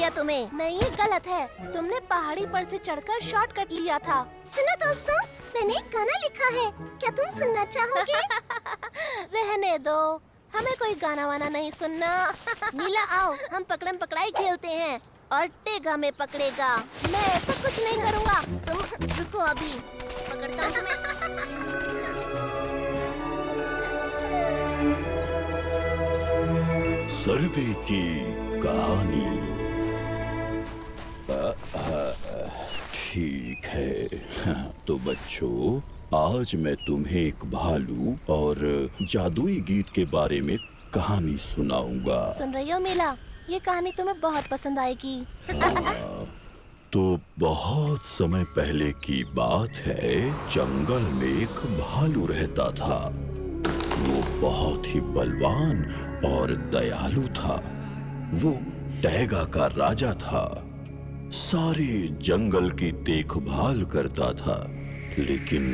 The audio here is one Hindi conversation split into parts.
गया तुम्हें? नहीं, ये गलत है। तुमने पहाड़ी पर से चढ़कर शॉर्टकट लिया था। सुनो दोस्तों, मैंने एक गाना लिखा है, क्या तुम सुनना चाहोगे? रहने दो, हमें कोई गाना वाना नहीं सुनना। नीला आओ, हम पकड़म पकड़ाई खेलते हैं और टेगा में पकड़ेगा। मैं ऐसा कुछ नहीं करूँगा। तुम रुको, अभी पकड़ता हूँ तुम्हें। सर्दी की कहानी। ठीक है तो बच्चों, आज मैं तुम्हें एक भालू और जादुई गीत के बारे में कहानी सुनाऊंगा। सुन रही हो मीला, ये कहानी तुम्हें बहुत पसंद आएगी। तो बहुत समय पहले की बात है, जंगल में एक भालू रहता था। वो बहुत ही बलवान और दयालु था। वो टैगा का राजा था, सारे जंगल की देखभाल करता था। लेकिन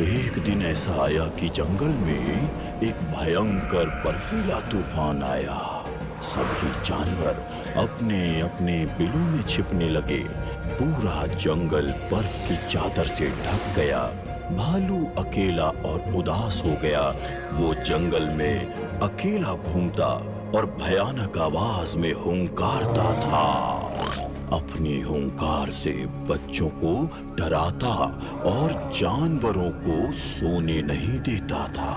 एक दिन ऐसा आया कि जंगल में एक भयंकर बर्फीला तूफान आया। सभी जानवर अपने अपने बिलों में छिपने लगे। पूरा जंगल बर्फ की चादर से ढक गया। भालू अकेला और उदास हो गया। वो जंगल में अकेला घूमता और भयानक आवाज में हुंकारता था। अपनी हुंकार से बच्चों को डराता और जानवरों को सोने नहीं देता था।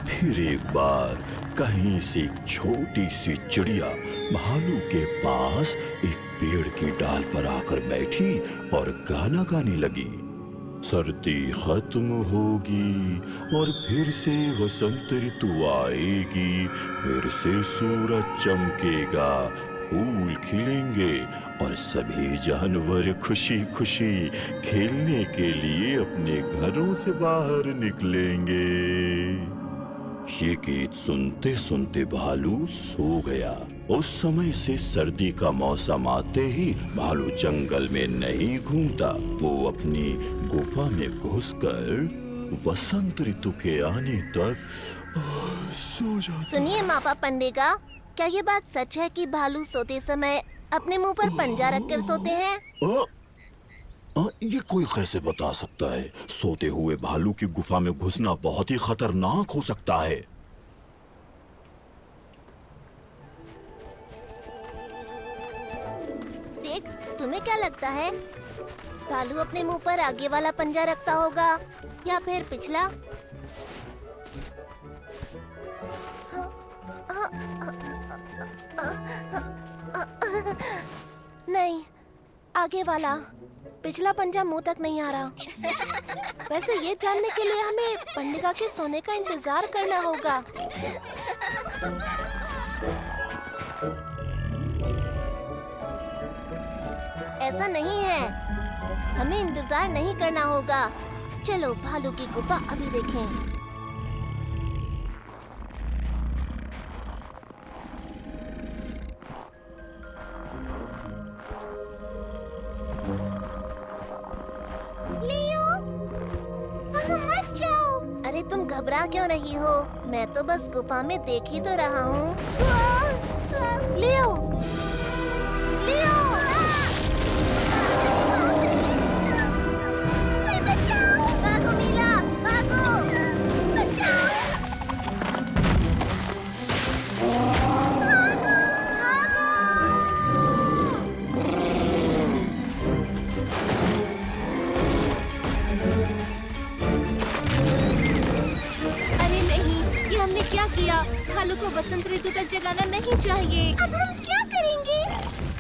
फिर एक बार कहीं से एक छोटी सी चिड़िया भालू के पास एक पेड़ की डाल पर आकर बैठी और गाना गाने लगी। सर्दी खत्म होगी और फिर से वसंत ऋतु आएगी। फिर से सूरज चमकेगा, फूल खिलेंगे और सभी जानवर खुशी खुशी खेलने के लिए अपने घरों से बाहर निकलेंगे। ये गीत सुनते सुनते भालू सो गया। उस समय से सर्दी का मौसम आते ही भालू जंगल में नहीं घूमता। वो अपनी गुफा में घुसकर वसंत ऋतु के आने तक सो जाता। सुनिए मापा पंडेगा, क्या ये बात सच है कि भालू सोते समय अपने मुंह पर पंजा रखकर सोते हैं? ये कोई कैसे बता सकता है? सोते हुए भालू की गुफा में घुसना बहुत ही खतरनाक हो सकता है। देख, तुम्हें क्या लगता है, भालू अपने मुंह पर आगे वाला पंजा रखता होगा या फिर पिछला? नहीं, आगे वाला। पिछला पंजा मुंह तक नहीं आ रहा। वैसे ये जानने के लिए हमें पंडिगा के सोने का इंतजार करना होगा। ऐसा नहीं है, हमें इंतजार नहीं करना होगा। चलो भालू की गुफा अभी देखें। मत जाओ। अरे तुम घबरा क्यों रही हो? मैं तो बस गुफा में देख ही तो रहा हूँ। लियो, लियो। कोई बचाओ! भागो मीला, भागो! बचाओ! हमने क्या किया? भालू को बसंत ऋतु तक जगाना नहीं चाहिए। अब हम क्या करेंगे?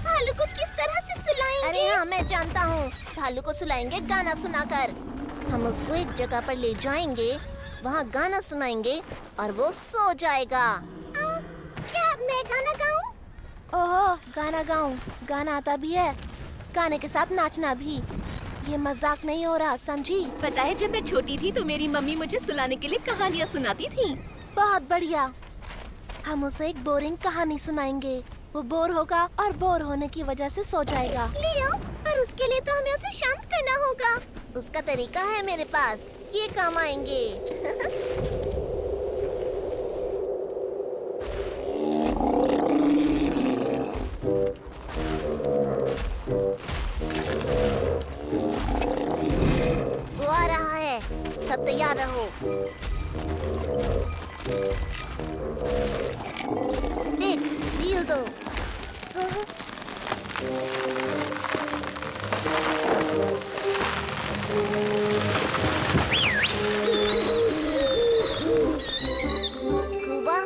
भालू को किस तरह से सुलाएंगे? अरे हाँ, मैं जानता हूँ। भालू को सुलाएंगे गाना सुनाकर। हम उसको एक जगह पर ले जाएंगे, वहाँ गाना सुनाएंगे और वो सो जाएगा। क्या मैं गाना गाऊं? ओहो, गाना गाऊं? गाना आता भी है, गाने के साथ नाचना भी। ये मजाक नहीं हो रहा, समझी? पता है, जब मैं छोटी थी तो मेरी मम्मी मुझे सुलाने के लिए कहानियाँ सुनाती थी। बहुत बढ़िया। हम उसे एक बोरिंग कहानी सुनाएंगे। वो बोर होगा और बोर होने की वजह से सो जाएगा। लियो, पर उसके लिए तो हमें उसे शांत करना होगा। उसका तरीका है मेरे पास, ये काम आएंगे। वो आ रहा है, सब तैयार रहो। देख, ढील दो। कुबा,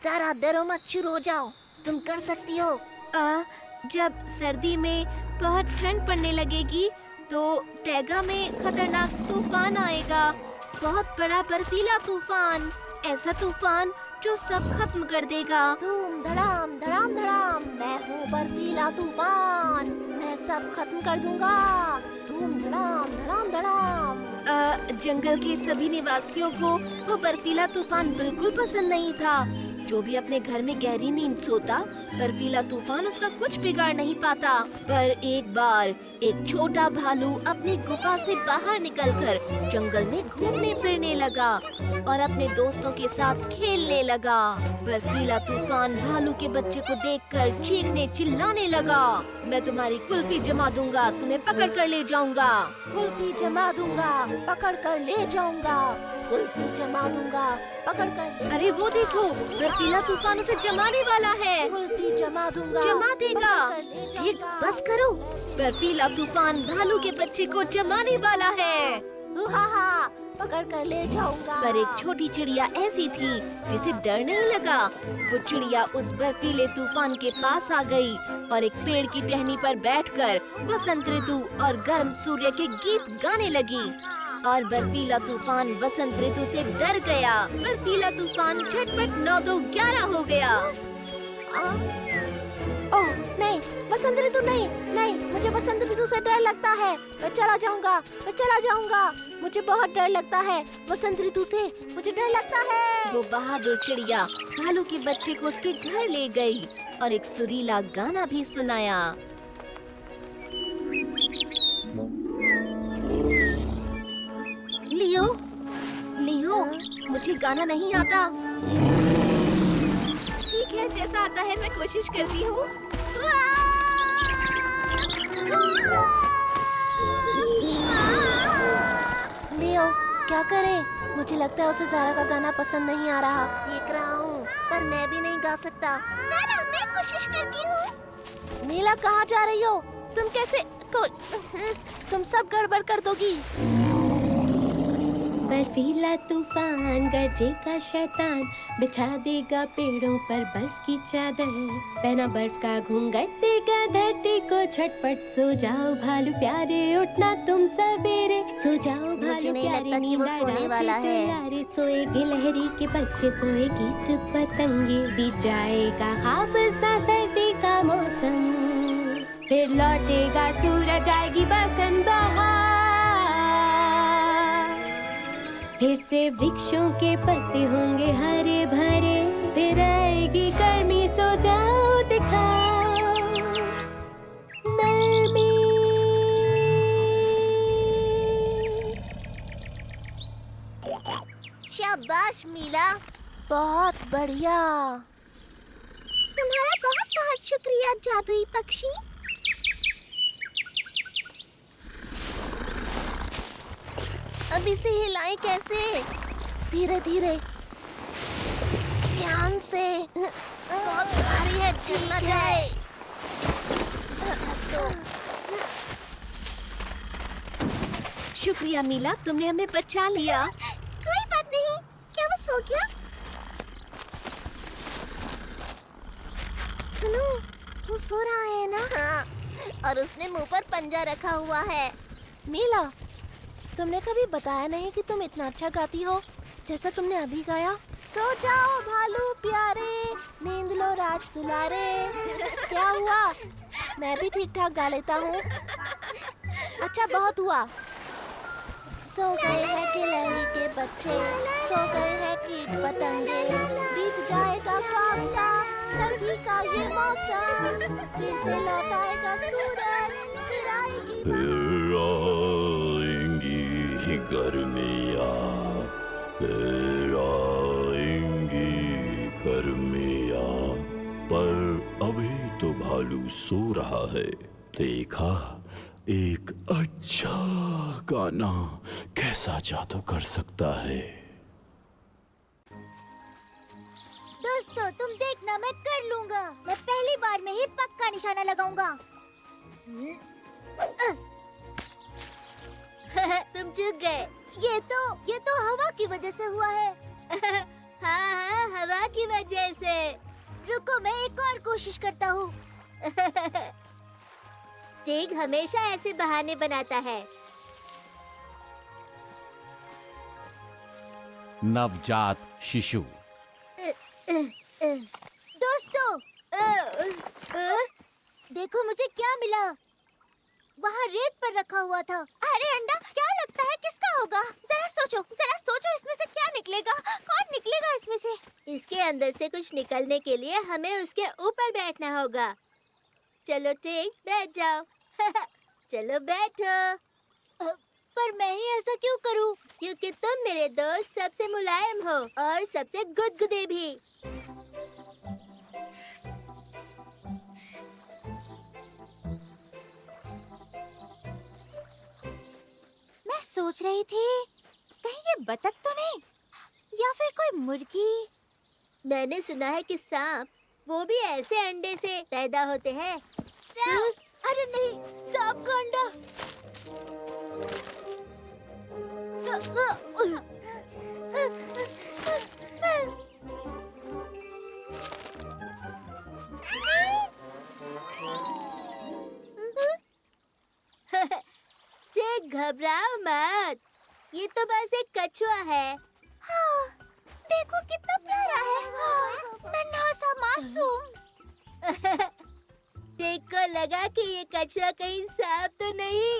तारा डरो मत, शुरू हो जाओ, तुम कर सकती हो। जब सर्दी में बहुत ठंड पड़ने लगेगी तो टैगा में खतरनाक तूफान आएगा, बहुत बड़ा बर्फीला तूफान, ऐसा तूफान जो सब खत्म कर देगा। धूम धड़ाम धड़ाम धड़ाम, मैं हूँ बर्फीला तूफान, मैं सब खत्म कर दूंगा। धूम धड़ाम धड़ाम धड़ाम। जंगल के सभी निवासियों को वो बर्फीला तूफान बिल्कुल पसंद नहीं था। जो भी अपने घर में गहरी नींद सोता, बर्फीला तूफान उसका कुछ बिगाड़ नहीं पाता। पर एक बार एक छोटा भालू अपनी गुफा से बाहर निकलकर जंगल में घूमने फिरने लगा और अपने दोस्तों के साथ खेलने लगा। बर्फीला तूफान भालू के बच्चे को देखकर चीखने चिल्लाने लगा, मैं तुम्हारी कुल्फी जमा दूंगा, तुम्हें पकड़ कर ले जाऊंगा। कुल्फी जमा दूंगा, पकड़ कर ले जाऊंगा। कुल्फी जमा दूंगा, पकड़ कर। अरे वो देखो, बर्फीला तूफान उसे जमाने वाला है। कुल्फी जमा दूंगा, जमा देगा। पकड़ कर ले ठीक, जाऊंगा। बस करो, बर्फीला तूफान भालू के बच्चे को जमाने वाला है। हा, पकड़ कर ले जाऊंगा। पर एक छोटी चिड़िया ऐसी थी जिसे डर नहीं लगा। वो चिड़िया उस बर्फीले तूफान के पास आ गई और एक पेड़ की टहनी पर बैठकर वसंत ऋतु और गर्म सूर्य के गीत गाने लगी। और बर्फीला तूफान वसंत ऋतु से डर गया। बर्फीला तूफान झटपट 9 2 11 हो गया। ओह नहीं, बसंत ऋतु नहीं, नहीं, मुझे बसंत ऋतु से डर लगता है। मैं चला जाऊंगा, मैं चला जाऊंगा। मुझे बहुत डर लगता है, बसंत ऋतु से मुझे डर लगता है। वो बहादुर चिड़िया भालू के बच्चे को उसके घर ले गई और एक सुरीला गाना भी सुनाया। लियो, लियो, मुझे गाना नहीं आता। ठीक है, जैसा आता है मैं कोशिश करती हूँ। लियो, क्या करें? मुझे लगता है उसे ज़ारा का गाना पसंद नहीं आ रहा। देख रहा हूँ, पर मैं भी नहीं गा सकता। ज़रा मैं कोशिश करती हूँ। नीला, कहाँ जा रही हो? तुम कैसे तुम सब गड़बड़ कर दोगी। बर्फीला तूफान गरजेगा शैतान, बिछा देगा पेड़ों पर बर्फ की चादर, पहना बर्फ का घूंघट देगा धरती को झटपट। सो जाओ भालू प्यारे, उठना तुम सवेरे, सो जाओ मुझे भालू नहीं प्यारे, लगता कि वो नींद सोने आराम वाला से है। तैयारे। सोएगी लहरी के बच्चे, सोएगी कीट पतंगे, बीत जाएगा ख्वाब सा सर्दी का मौसम, फिर लौटेगा सूरज, आएगी बसंत बहार। फिर से वृक्षों के पत्ते होंगे हरे भरे, फिर आएगी गर्मी, सो जाओ दिखाओ नरमी। शाबाश मीला, बहुत बढ़िया। तुम्हारा बहुत बहुत शुक्रिया जादुई पक्षी। अब इसे हिलाएं कैसे? धीरे धीरे, ध्यान से। बहुत भारी है, चलना जाए। शुक्रिया मीला, तुमने हमें बचा लिया। कोई बात नहीं, क्या वो सो गया? सुनो, वो सो रहा है ना? हाँ, और उसने मुंह पर पंजा रखा हुआ है। मीला, तुमने कभी बताया नहीं कि तुम इतना अच्छा गाती हो जैसा तुमने अभी गाया। सो जाओ भालू प्यारे, नींद लो राज दुलारे। क्या हुआ? मैं भी ठीक ठाक गा लेता हूँ। अच्छा, बहुत हुआ। सो गए हैं गिलहरी के बच्चे, सो गए हैं कीट पतंगे, बीत जाएगा ख्वाब सा सर्दी का ये मौसम, फिर से लौट आएगा सूरज, फिर आएगी फिर आएंगी गर्मियाँ, फिर आएंगी घर में आ। पर अभी तो भालू सो रहा है। देखा, एक अच्छा गाना कैसा जादू कर सकता है। दोस्तों तुम देखना, मैं कर लूंगा। मैं पहली बार में ही पक्का निशाना लगाऊंगा। तुम चूक गए। ये तो हवा की वजह से हुआ है। हाँ, हवा की वजह से। रुको, मैं एक और कोशिश करता हूँ। टिग हमेशा ऐसे बहाने बनाता है। नवजात शिशु। दोस्तों, देखो मुझे क्या मिला। वहाँ रेत पर रखा हुआ था। अरे अंडा, क्या लगता है किसका होगा? जरा सोचो, इसमें से क्या निकलेगा? कौन निकलेगा इसमें से? इसके अंदर से कुछ निकलने के लिए हमें उसके ऊपर बैठना होगा। चलो टिग, बैठ जाओ। चलो बैठो। पर मैं ही ऐसा क्यों करूं? क्योंकि तुम मेरे दोस्त सबसे मुलायम हो और सबसे गुदगुदे भी। मैं सोच रही थी, कहीं ये बतख तो नहीं, या फिर कोई मुर्गी। मैंने सुना है कि सांप, वो भी ऐसे अंडे से पैदा होते हैं। अरे नहीं, सांप का अंडा। घबराओ मत, ये तो बस एक कछुआ है। हाँ, देखो कितना प्यारा है। नन्हा सा मासूम। टेक को लगा कि ये कछुआ कहीं सांप तो नहीं।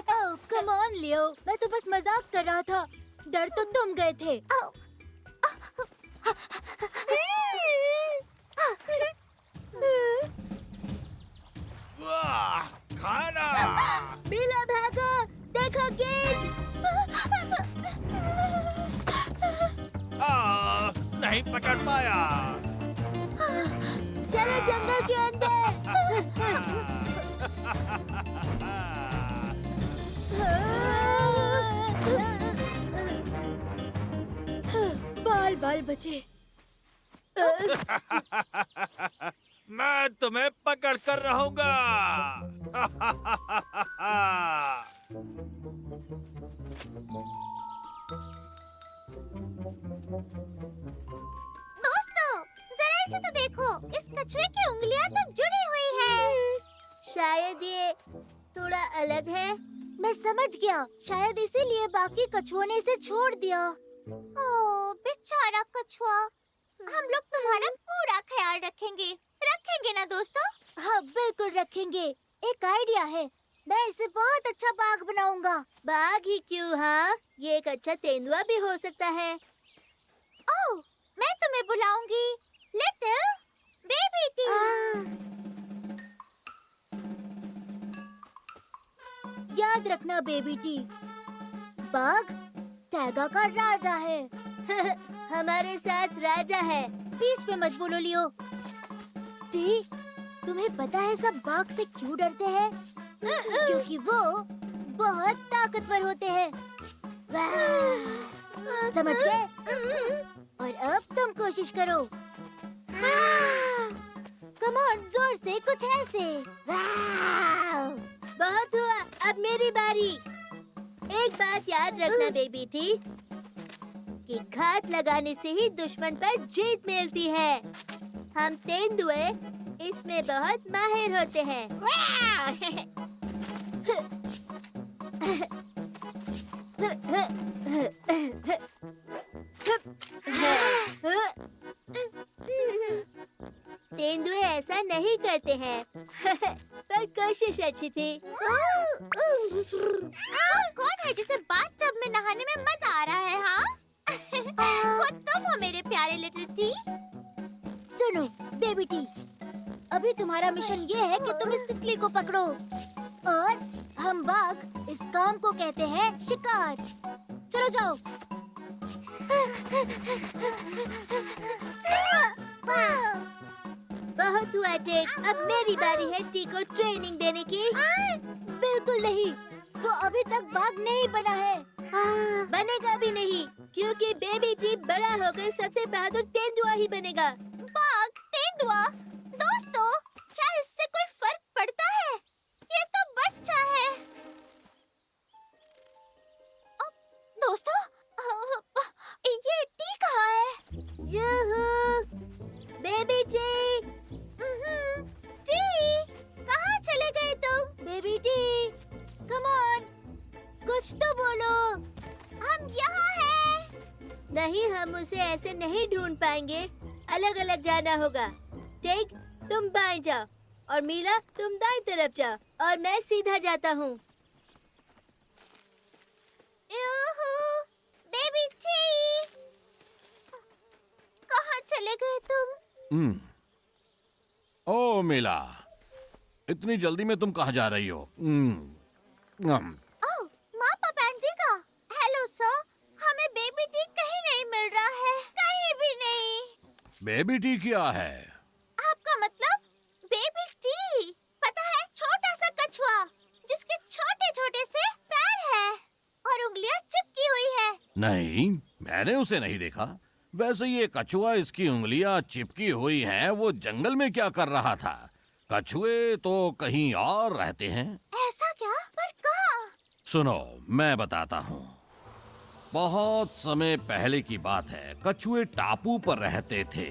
ओह, कम ऑन लियो, मैं तो बस मजाक कर रहा था। डर तो तुम गए थे। वाह, खाना। मिला, भागो, देखो गेंद। नहीं पकड़ पाया। चलो जंगल के अंदर। बाल बाल बचे। मैं तुम्हें पकड़ कर रहूंगा। दोस्तों, जरा इसे तो देखो, इस कछुए की उंगलियां तो जुड़ी हुई है। शायद ये थोड़ा अलग है। मैं समझ गया, शायद इसीलिए बाकी कछुओं ने इसे छोड़ दिया। ओह, बेचारा कछुआ। हम लोग तुम्हारा पूरा ख्याल रखेंगे। रखेंगे ना दोस्तों? हाँ, बिल्कुल रखेंगे। एक आइडिया है, मैं इसे बहुत अच्छा बाघ बनाऊंगा। बाघ ही क्यों? हाँ, ये एक अच्छा तेंदुआ भी हो सकता है। ओह, मैं तुम्हें बुलाऊंगी, लिटिल बेबी टी। याद रखना बेबी टी, बाघ टैगा का राजा है। हमारे साथ राजा है। बीच में मत बोलो लियो। टी, तुम्हें पता है सब बाघ से क्यों डरते हैं? क्योंकि वो बहुत ताकतवर होते हैं। समझ गए? और अब तुम कोशिश करो। कम ऑन, जोर से, कुछ ऐसे। बहुत हुआ, अब मेरी बारी। एक बात याद रखना बेबी टी, कि घात लगाने से ही दुश्मन पर जीत मिलती है। हम तेंदुए इसमें बहुत माहिर होते हैं। तेंदुए ऐसा नहीं करते हैं। पर कोशिश अच्छी थी। कौन है जिसे बाथटब में नहाने में मजा आ रहा है? हाँ, वो तुम हो मेरे प्यारे लिटिल टी। सुनो बेबी टी, अभी तुम्हारा मिशन ये है कि तुम इस तितली को पकड़ो और हम बाघ इस काम को कहते हैं शिकार। चलो जाओ। बहुत हुआ टिक, अब मेरी बारी है टी को ट्रेनिंग देने की। बिल्कुल नहीं, वो अभी तक बाघ नहीं बना है। बनेगा भी नहीं, क्योंकि बेबी टी बड़ा होकर सबसे बहादुर तेंदुआ ही बनेगा। बाघ, तेंदुआ, दोस्तों, क्या इससे कोई फर्क पड़ता है? ये तो बच्चा है। दोस्तों, ये टी कहाँ है? यूहू, बेबी टी। टी, कहाँ चले गए तुम? बेबी टी, कम ऑन, कुछ तो बोलो। हम यहाँ हैं। नहीं, हम उसे ऐसे नहीं ढूंढ पाएंगे। अलग अलग जाना होगा। टेक, तुम बाएं जाओ और मीला तुम दाएं तरफ जाओ और मैं सीधा जाता हूँ। बेबी टी, कहाँ चले गए तुम? ओ मीला, इतनी जल्दी में तुम कहाँ जा रही हो? ओह, मापा पैंटी का। हेलो सर, हमें बेबी टी कहीं नहीं मिल रहा है, कहीं भी नहीं। बेबी टी क्या है? आपका मतलब बेबी टी? पता है, छोटा सा कछुआ जिसके छोटे छोटे से पैर है और उंगलियां चिपकी हुई है। नहीं, मैंने उसे नहीं देखा। वैसे ये कछुआ, इसकी उंगलियां चिपकी हुई हैं, वो जंगल में क्या कर रहा था? कछुए तो कहीं और रहते हैं। ऐसा क्या? पर कहाँ? सुनो, मैं बताता हूँ। बहुत समय पहले की बात है। कछुए टापू पर रहते थे,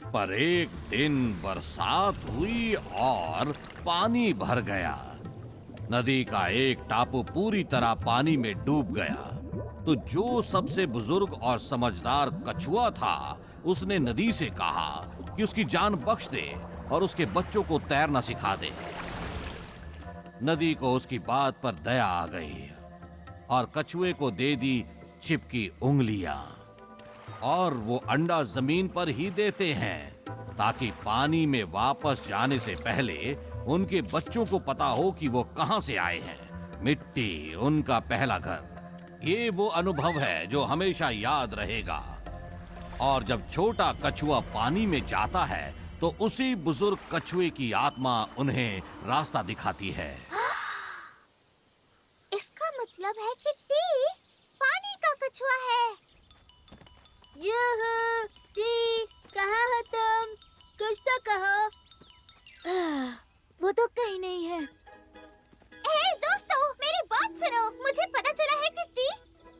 पर एक दिन बरसात हुई और पानी भर गया। नदी का एक टापू पूरी तरह पानी में डूब गया। तो जो सबसे बुजुर्ग और समझदार कछुआ था, उसने नदी से कहा कि उसकी जान बख्श दे और उसके बच्चों को तैरना सिखा दे। नदी को उसकी बात पर दया आ गई और कछुए को दे दी चिपकी उंगलियां। और वो अंडा जमीन पर ही देते हैं ताकि पानी में वापस जाने से पहले उनके बच्चों को पता हो कि वो कहां से आए हैं। मिट्टी, उनका पहला घर। ये वो अनुभव है जो हमेशा याद रहेगा। और जब छोटा कछुआ पानी में जाता है तो उसी बुजुर्ग कछुए की आत्मा उन्हें रास्ता दिखाती है। इसका मतलब है कि टी पानी का कछुआ है। यूहू, टी, कहाँ हो तुम? कुछ तो कहो। वो तो कहीं नहीं है। हे दोस्तों, मेरी बात सुनो। मुझे पता चला है कि टी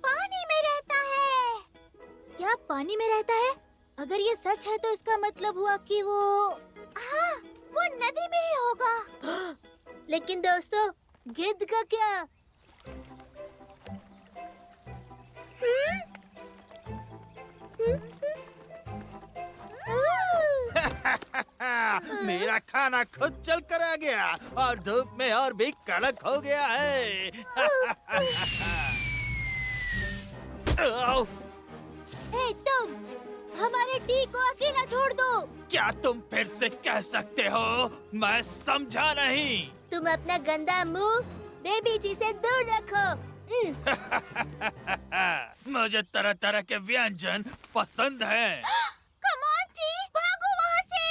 पानी में रहता है। क्या पानी में रहता है? अगर ये सच है तो इसका मतलब हुआ कि हाँ, वो नदी में ही होगा। लेकिन दोस्तों, गिद्ध का क्या? मेरा खाना खुद चल कर आ गया और धूप में और भी कड़क हो गया है। हे तुम, हमारे टी को अकेला छोड़ दो। क्या तुम फिर से कह सकते हो? मैं समझा नहीं। तुम अपना गंदा मुंह बेबी टी से दूर रखो। मुझे तरह तरह के व्यंजन पसंद हैं। कम ऑन टी, भागो वहाँ से।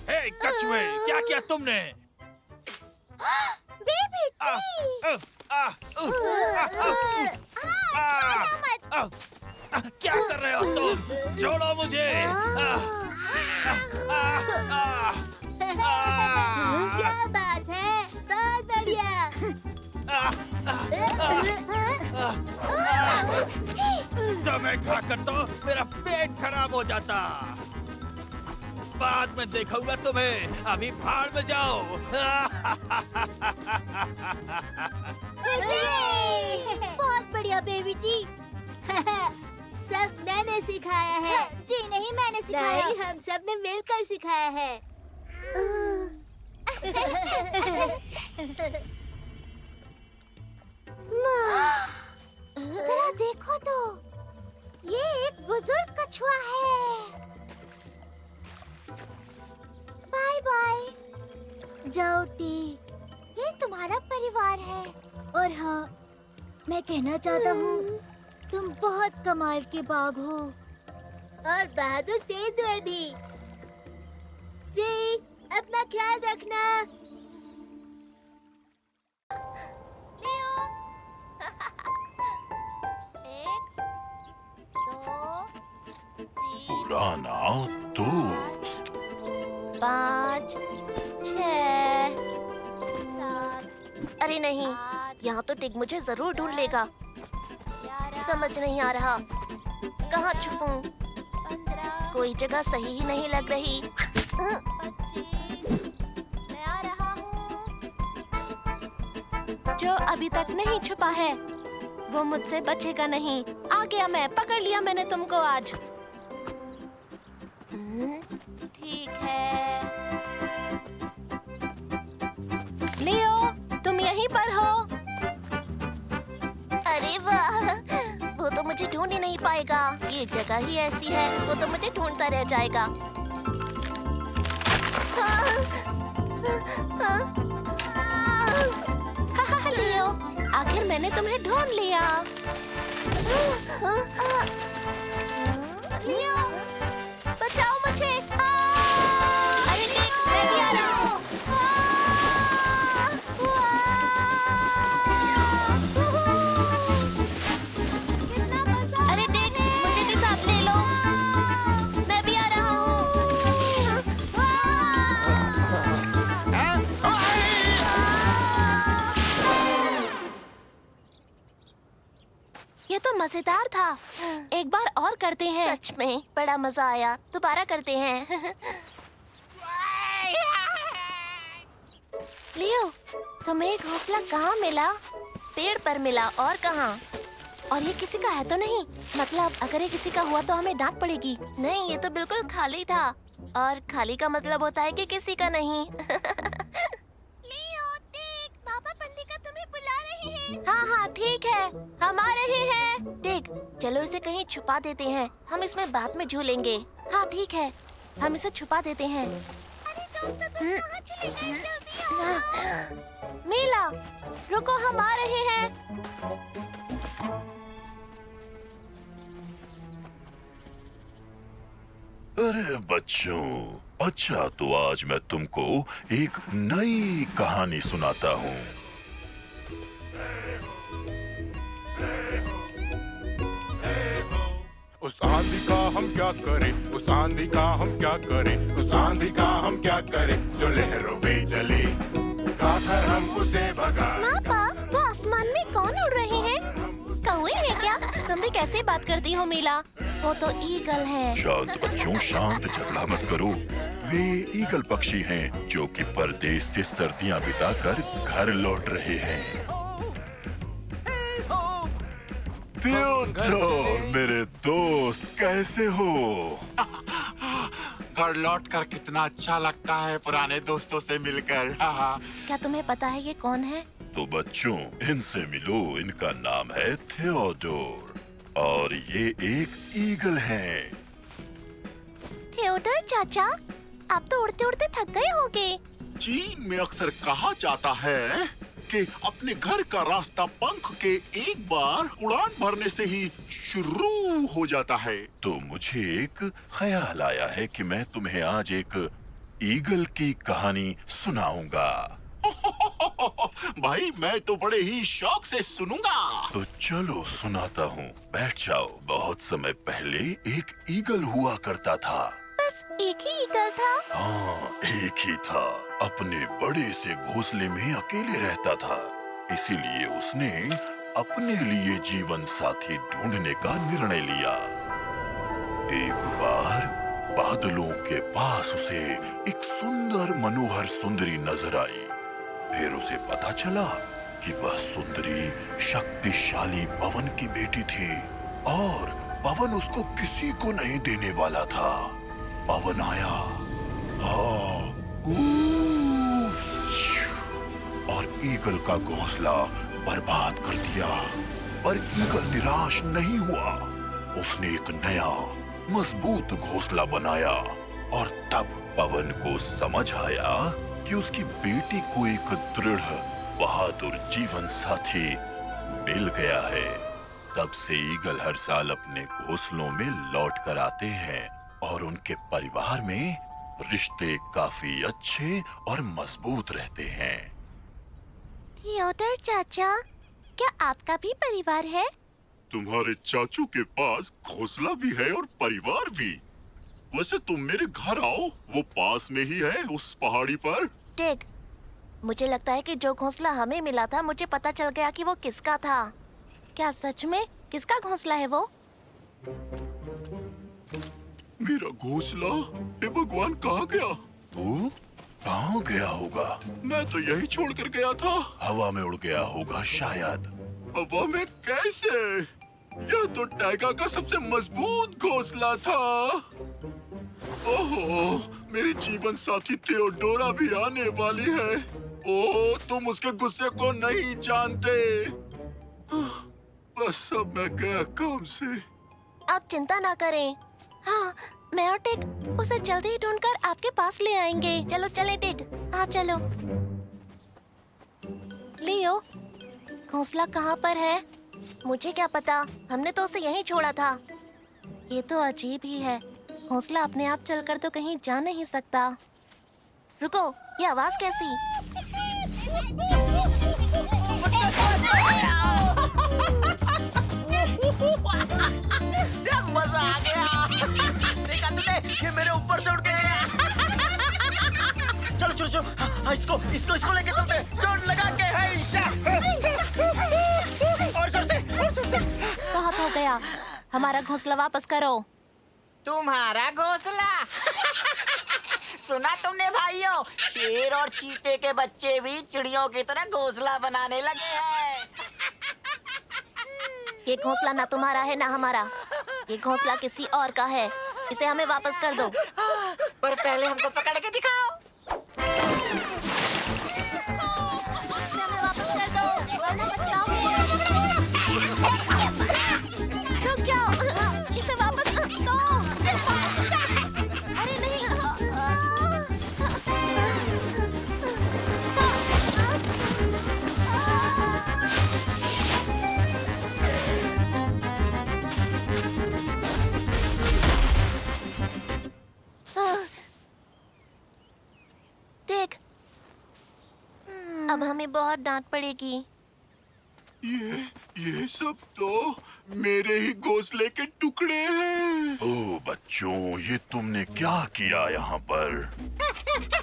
हे कछुए, क्या किया तुमने? बेबी टी, क्या कर रहे हो तुम? छोड़ो मुझे। क्या बात है, बहुत बढ़िया। तुम्हें खाकर तो मेरा पेट खराब हो जाता। बाद में देखूंगा तुम्हें। अभी भाड़ में जाओ। बहुत बढ़िया बेबी टी, सिखाया है। जी नहीं, मैंने सिखाया। नहीं, हम सब ने मिलकर सिखाया है। जरा देखो तो, ये एक बुजुर्ग कछुआ है। Bye bye. जाओ टी, ये तुम्हारा परिवार है। और हाँ, मैं कहना चाहता हूँ, तुम बहुत कमाल के बाघ हो। और बहादुर तेंदुए भी। जी, अपना ख्याल रखना। एक, दो, तीन, पुराना दोस्त। 5, 6, 7। अरे नहीं, यहाँ तो टिग मुझे जरूर ढूंढ लेगा। समझ नहीं आ रहा, कहाँ छुपूं? कोई जगह सही ही नहीं लग रही। 25, मैं आ रहा हूँ। जो अभी तक नहीं छुपा है, वो मुझसे बचेगा नहीं। आ गया मैं, पकड़ लिया मैंने तुमको आज। ठीक है। लियो, तुम यहीं पर हो? अरे वाह, वो तो मुझे ढूंढ ही नहीं पाएगा। ये जगह ही ऐसी है, वो तो मुझे ढूंढता रह जाएगा। लियो, आखिर मैंने तुम्हें ढूंढ लिया। लियो, बचाओ मुझे। अरे टिक, मैं भी आ रहा हूँ। अरे टिक, मुझे भी साथ ले लो। मैं भी आ रहा हूँ। ये तो मजेदार था। एक बार और करते हैं। सच में बड़ा मजा आया। दोबारा करते हैं। लियो, तुम्हें घोंसला कहाँ मिला? पेड़ पर मिला, और कहाँ? और ये किसी का है तो नहीं? मतलब अगर ये किसी का हुआ तो हमें डांट पड़ेगी। नहीं, ये तो बिल्कुल खाली था। और खाली का मतलब होता है कि किसी का नहीं। लियो, टिक, पापा पंडिका तुम्हें बुला रहे हैं। हाँ हाँ ठीक है, हम आ रहे हैं। टिक, चलो इसे कहीं छुपा देते हैं। हम इसमें बाद में झूलेंगे। हाँ ठीक है, हम इसे छुपा देते हैं। अरे दोस्तों, तुम कहाँ चले गए? जल्दी आओ। मीला, रुको, हम आ रहे हैं। अरे बच्चों, अच्छा तो आज मैं तुमको एक नई कहानी सुनाता हूँ। उस आंधी का हम क्या करें, उस आंधी का हम क्या करें, उस आंधी का हम क्या करें जो लहरों पे चले, गाकर हम उसे भगा। पापा, वो आसमान में कौन उड़ रहे हैं? कौवे हैं क्या? तुम भी कैसे बात करती हो मीला? वो तो ईगल है। शांत बच्चों, शांत, झगड़ा मत करो। वे ईगल पक्षी हैं जो कि परदेश से सर्दियां बिताकर घर लौट रहे हैं। थियोडोर, मेरे दोस्त, कैसे हो? घर लौट कर कितना अच्छा लगता है पुराने दोस्तों से मिलकर। क्या तुम्हें पता है ये कौन है? तो बच्चों, इनसे मिलो। इनका नाम है थियोडोर और ये एक ईगल हैं। थियोडोर चाचा, आप तो उड़ते उड़ते थक गए होंगे। चीन में अक्सर कहा जाता है कि अपने घर का रास्ता पंख के एक बार उड़ान भरने से ही शुरू हो जाता है। तो मुझे एक ख्याल आया है कि मैं तुम्हें आज एक ईगल की कहानी सुनाऊंगा। भाई, मैं तो बड़े ही शौक से सुनूंगा। तो चलो सुनाता हूँ, बैठ जाओ। बहुत समय पहले एक ईगल हुआ करता था। बस एक ही ईगल था? हाँ, एक ही था। अपने बड़े से घोंसले में अकेले रहता था, इसीलिए उसने अपने लिए जीवन साथी ढूंढने का निर्णय लिया। एक बार बादलों के पास उसे एक सुंदर मनोहर सुंदरी नजर आई। फिर उसे पता चला कि वह सुंदरी शक्तिशाली पवन की बेटी थी और पवन उसको किसी को नहीं देने वाला था। पवन आया और ईगल का घोंसला बर्बाद कर दिया। पर ईगल निराश नहीं हुआ। उसने एक नया मजबूत घोंसला बनाया और तब पवन को समझ आया कि उसकी बेटी को एक दृढ़ बहादुर जीवन साथी मिल गया है। तब से ईगल हर साल अपने घोंसलों में लौट कर आते हैं और उनके परिवार में रिश्ते काफी अच्छे और मजबूत रहते हैं। थियोडर चाचा, क्या आपका भी परिवार है? तुम्हारे चाचू के पास घोंसला भी है और परिवार भी। वैसे तुम मेरे घर आओ, वो पास में ही है उस पहाड़ी पर। टिग, मुझे लगता है कि जो घोंसला हमें मिला था, मुझे पता चल गया कि वो किसका था। क्या सच में? किसका घोंसला है वो? मेरा घोंसला? हे भगवान, कहाँ गया वो? कहाँ गया होगा? मैं तो यही छोड़ कर गया था। हवा में उड़ गया होगा शायद। हवा में कैसे? यह तो टाइगर का सबसे मजबूत घोंसला था। ओहो, मेरी जीवन साथी थियोडोरा भी आने वाली है। ओह, तुम उसके गुस्से को नहीं जानते। बस अब मैं गया काम से। आप चिंता ना करें। हाँ, मैं और टिग उसे जल्दी ही ढूंढकर आपके पास ले आएंगे। चलो चले टिग, हाँ चलो। लियो, घोंसला कहाँ पर है? मुझे क्या पता, हमने तो उसे यहीं छोड़ा था। ये तो अजीब ही है, घोंसला अपने आप चलकर तो कहीं जा नहीं सकता। रुको, ये आवाज कैसी? मजा आ गया। देखा तुमने? ये मेरे ऊपर से उड़ के गया। चलो चलो चलो, हाँ, इसको लेके चलते। चोट लगा के है ईशा। और जोर से। बहुत हो गया, हमारा घोंसला वापस करो। तुम्हारा घोंसला? सुना तुमने भाइयों, शेर और चीते के बच्चे भी चिड़ियों की तरह घोंसला बनाने लगे हैं। ये घोंसला ना तुम्हारा है ना हमारा, ये घोंसला किसी और का है। इसे हमें वापस कर दो। पर पहले हमको पकड़ के दिखाओ। इसे हमें वापस कर दो, वरना पछताओगे। रुक जाओ, इसे वापस दो। अरे नहीं। देख, अब हमें बहुत डांट पड़ेगी। ये सब तो मेरे ही घोंसले के टुकड़े हैं। ओह बच्चों, ये तुमने क्या किया यहाँ पर?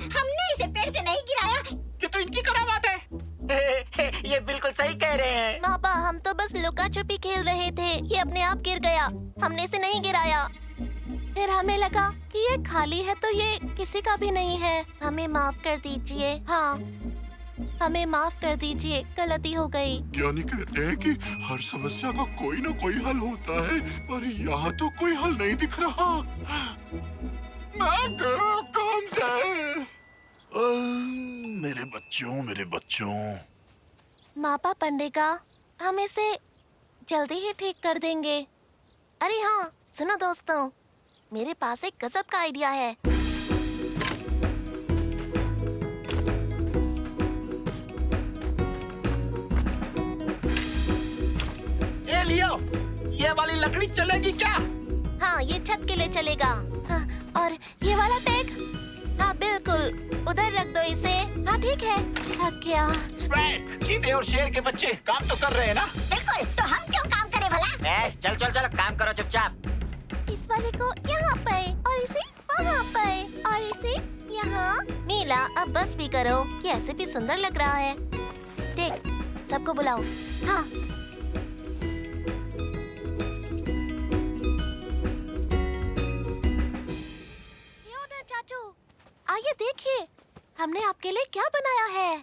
हमने इसे पेड़ से नहीं गिराया। ये तो इनकी करामात है। ये बिल्कुल सही कह रहे हैं। पापा, हम तो बस लुका छुपी खेल रहे थे, ये अपने आप गिर गया, हमने इसे नहीं गिराया। फिर हमें लगा कि ये खाली है तो ये किसी का भी नहीं है। हमें माफ कर दीजिए। हाँ, हमें माफ कर दीजिए, गलती हो गई। यानी कहते हैं कि हर समस्या का कोई ना कोई हल होता है, पर यहाँ तो कोई हल नहीं दिख रहा। मैं गया काम से। मेरे बच्चों। मापा पंडेगा, हम इसे जल्दी ही ठीक कर देंगे। अरे हाँ, सुनो दोस्तों, मेरे पास एक गजब का आइडिया है। ये लियो, ये वाली लकड़ी चलेगी क्या? हाँ, ये छत के लिए चलेगा। हाँ, और ये वाला टैग? हाँ बिल्कुल, उधर रख दो इसे। हाँ ठीक है। थक गया। स्पैक, चीते और शेर के बच्चे काम तो कर रहे हैं ना? बिल्कुल, तो हम क्यों काम करें भला? चल काम करो चुपचाप। इस वाले को यहाँ पर और इसे वहाँ पर और इसे यहाँ। मीला, अब बस भी करो, ये ऐसे भी सुंदर लग रहा है। ठीक, सबको बुलाओ। हाँ। चाचू, आइए देखिए, हमने आपके लिए क्या बनाया है।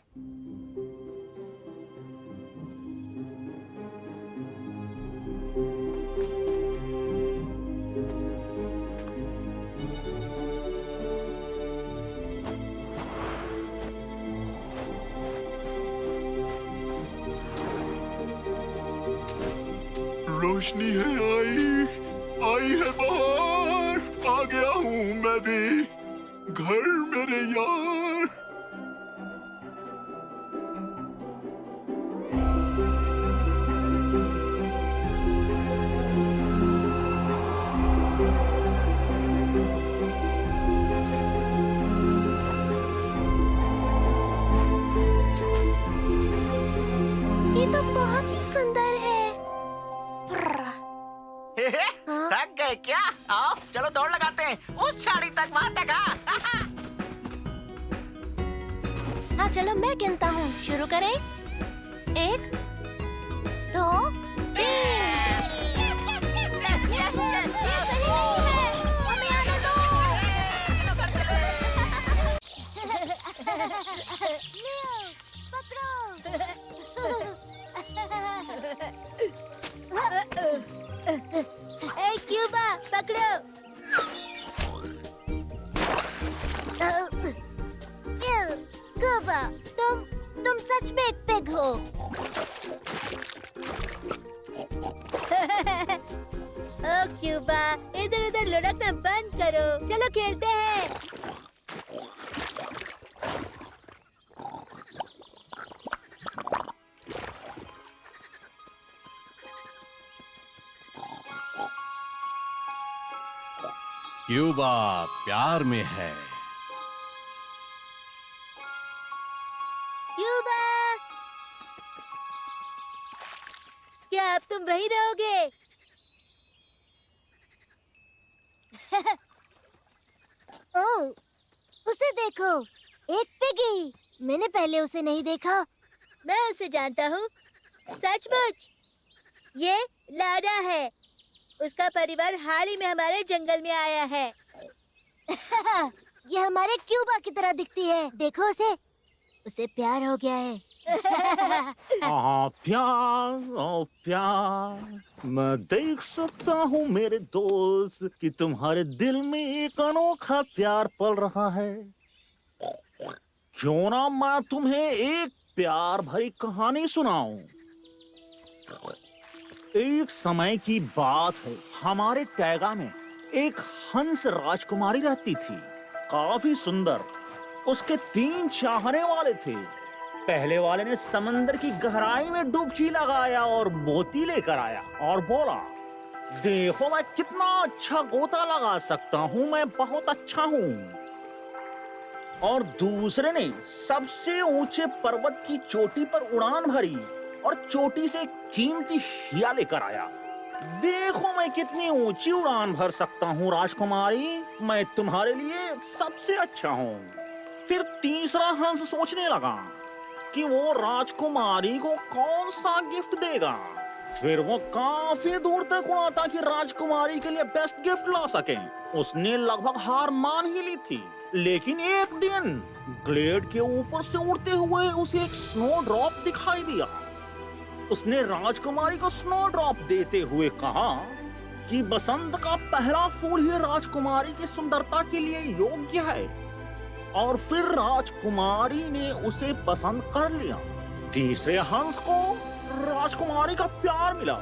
रोशनी है आई है बाहर, आ गया हूँ मैं भी घर मेरे यार। ये तो बहुत ही सुंदर है। थक गए क्या? आओ चलो दौड़ लगाते हैं उस साड़ी तक, वहाँ तक। हाँ चलो मैं गिनता हूँ, शुरू करें। 1 2 3। ये सही नहीं है, हमें आने दो। लियो, पकड़ो। ए क्यूबा पकड़ो। क्यूबा तुम सच में एक पिग हो। ओ क्यूबा इधर उधर लुढ़कना बंद करो, चलो खेलते हैं। क्यूबा प्यार में है। क्यूबा क्या अब तुम वही रहोगे? ओह, उसे देखो, एक पिगी। मैंने पहले उसे नहीं देखा। मैं उसे जानता हूँ, सचमुच। ये लाडा है। उसका परिवार हाल ही में हमारे जंगल में आया है। ये हमारे क्यूबा की तरह दिखती है। देखो उसे प्यार हो गया है। प्यार, मैं देख सकता हूँ मेरे दोस्त कि तुम्हारे दिल में एक अनोखा प्यार पल रहा है। क्यों ना मैं तुम्हें एक प्यार भरी कहानी सुनाऊं। एक समय की बात है, हमारे टैगा में एक हंस राजकुमारी रहती थी, काफी सुंदर। उसके 3 चाहने वाले थे। पहले वाले ने समंदर की गहराई में डुबकी लगाया और मोती लेकर आया और बोला, देखो मैं कितना अच्छा गोता लगा सकता हूँ, मैं बहुत अच्छा हूँ। और दूसरे ने सबसे ऊंचे पर्वत की चोटी पर उड़ान भरी और चोटी से कीमती हीरा लेकर आया। देखो मैं कितनी ऊंची उड़ान भर सकता हूँ राजकुमारी, मैं तुम्हारे लिए सबसे अच्छा हूँ। फिर तीसरा हंस सोचने लगा कि वो राजकुमारी को कौन सा गिफ्ट देगा। फिर वो काफी दूर तक उड़ा ताकि राजकुमारी के लिए बेस्ट गिफ्ट ला सके। उसने लगभग हार मान ही ली थी, लेकिन एक दिन ग्लेड के ऊपर से उड़ते हुए उसे एक स्नो ड्रॉप दिखाई दिया। उसने राजकुमारी को स्नो ड्रॉप देते हुए कहा कि बसंत का पहला फूल ही राजकुमारी की सुंदरता के लिए योग्य है। और फिर राजकुमारी ने उसे पसंद कर लिया। तीसरे हंस को राजकुमारी का प्यार मिला,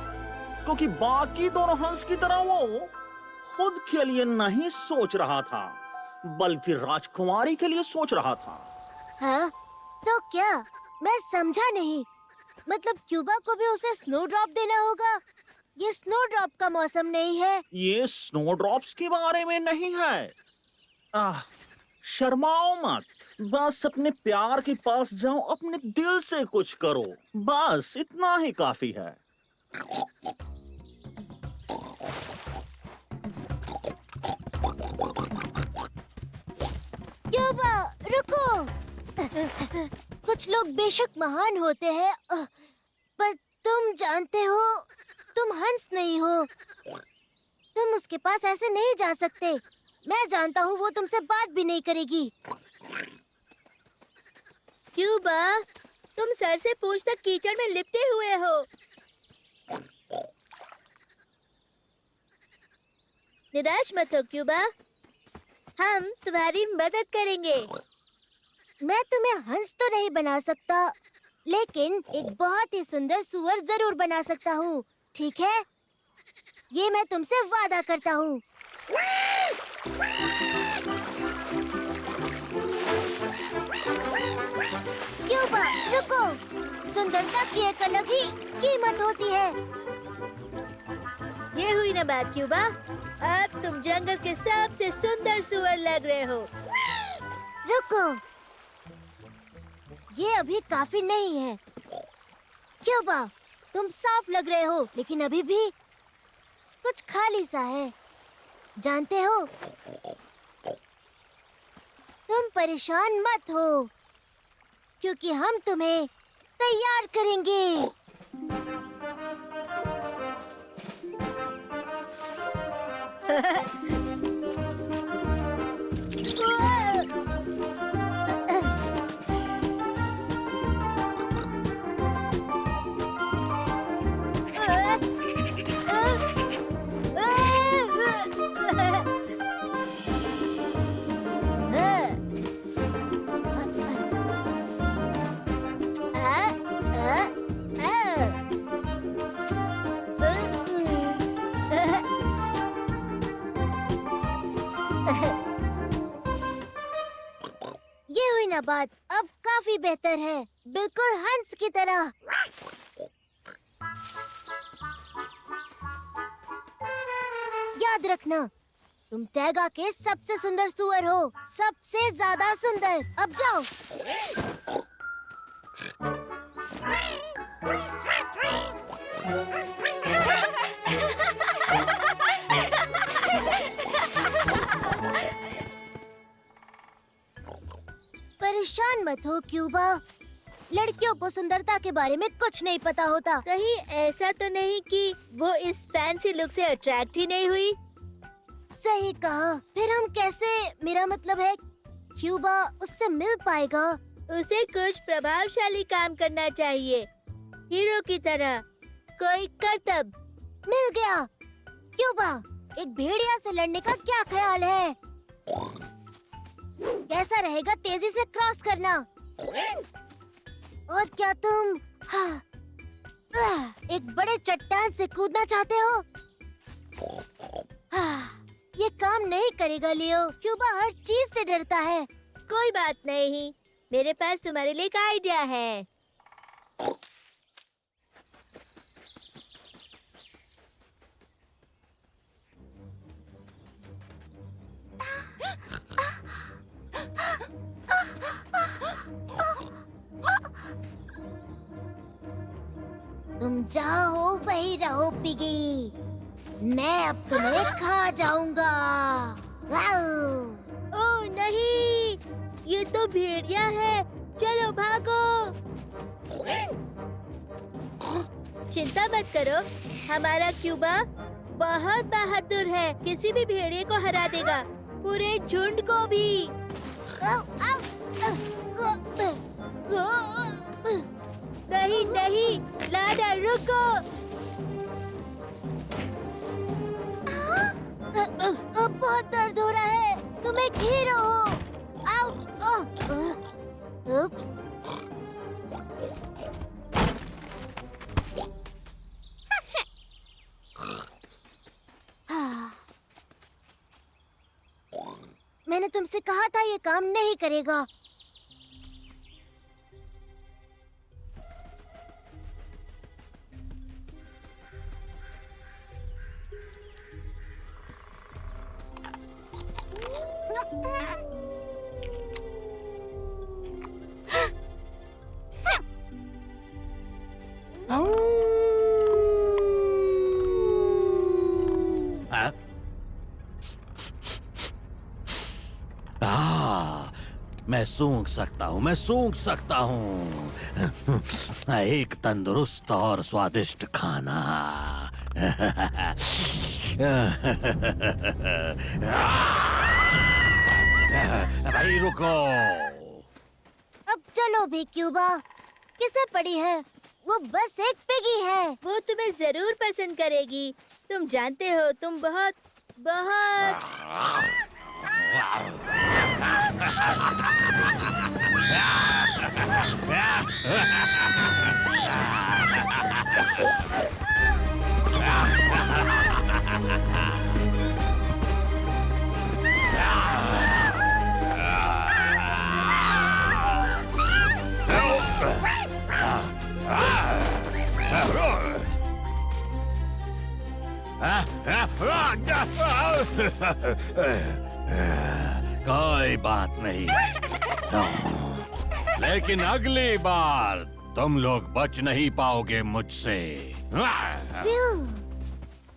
क्योंकि बाकी दोनों हंस की तरह वो खुद के लिए नहीं सोच रहा था, बल्कि राजकुमारी के लिए सोच रहा था। हाँ? तो क्या? मैं समझा नहीं। मतलब क्यूबा को भी उसे स्नो ड्रॉप देना होगा? ये स्नो ड्रॉप का मौसम नहीं है। ये स्नो ड्रॉप्स के बारे में नहीं है। शर्माओ मत, बस अपने प्यार के पास जाओ, अपने दिल से कुछ करो, बस इतना ही काफी है। क्यूबा रुको। कुछ लोग बेशक महान होते हैं, पर तुम जानते हो, तुम हंस नहीं हो। तुम उसके पास ऐसे नहीं जा सकते। मैं जानता हूँ वो तुमसे बात भी नहीं करेगी। क्यूबा, तुम सर से पूंछ तक कीचड़ में लिपटे हुए हो। निराश मत हो क्यूबा, हम तुम्हारी मदद करेंगे। मैं तुम्हें हंस तो नहीं बना सकता, लेकिन एक बहुत ही सुंदर सूअर जरूर बना सकता हूँ, ठीक है? ये मैं तुमसे वादा करता हूँ। क्यूबा, रुको। सुंदरता की एक अलग ही कीमत होती है। ये हुई ना बात क्यूबा। अब तुम जंगल के सबसे सुंदर सुअर लग रहे हो। रुको, ये अभी काफी नहीं है। क्यूबा, तुम साफ लग रहे हो, लेकिन अभी भी कुछ खाली सा है। जानते हो, तुम परेशान मत हो, क्योंकि हम तुम्हें तैयार करेंगे। ये हुई ना बात। अब काफी बेहतर है, बिल्कुल हंस की तरह। याद रखना, तुम टैगा के सबसे सुंदर सुअर हो, सबसे ज्यादा सुंदर। अब जाओ। परेशान मत हो क्यूबा, लड़कियों को सुंदरता के बारे में कुछ नहीं पता होता। कहीं ऐसा तो नहीं कि वो इस फैंसी लुक से अट्रैक्ट ही नहीं हुई? सही कहा। फिर हम कैसे, मेरा मतलब है क्यूबा उससे मिल पाएगा? उसे कुछ प्रभावशाली काम करना चाहिए, हीरो की तरह, कोई करतब। मिल गया। क्यूबा, एक भेड़िया से लड़ने का क्या ख्याल है? कैसा रहेगा तेजी से क्रॉस करना? और क्या तुम एक बड़े चट्टान से कूदना चाहते हो? ये काम नहीं करेगा लियो। क्यूबा हर चीज से डरता है। कोई बात नहीं, मेरे पास तुम्हारे लिए एक आइडिया है। तुम जहाँ हो वही रहो पिगी, मैं अब तुम्हें खा जाऊंगा। ओह नहीं, ये तो भेड़िया है, चलो भागो। चिंता मत करो, हमारा क्यूबा बहुत बहादुर है, किसी भी भेड़िए को हरा देगा, पूरे झुंड को भी। नहीं नहीं, लाडा रुको। अब बहुत दर्द हो रहा है, तुम एक हीरो हो। आउच! उप्स। मैंने तुमसे कहा था ये काम नहीं करेगा। मैं सूंघ सकता हूँ, मैं सूंघ सकता हूँ। एक तंदुरुस्त और स्वादिष्ट खाना। भाई रुको। अब चलो भी क्यूबा, किसे पड़ी है? वो बस एक पिगी है। वो तुम्हें जरूर पसंद करेगी, तुम जानते हो तुम बहुत बहुत। कोई बात नहीं। लेकिन अगली बार तुम लोग बच नहीं पाओगे मुझसे।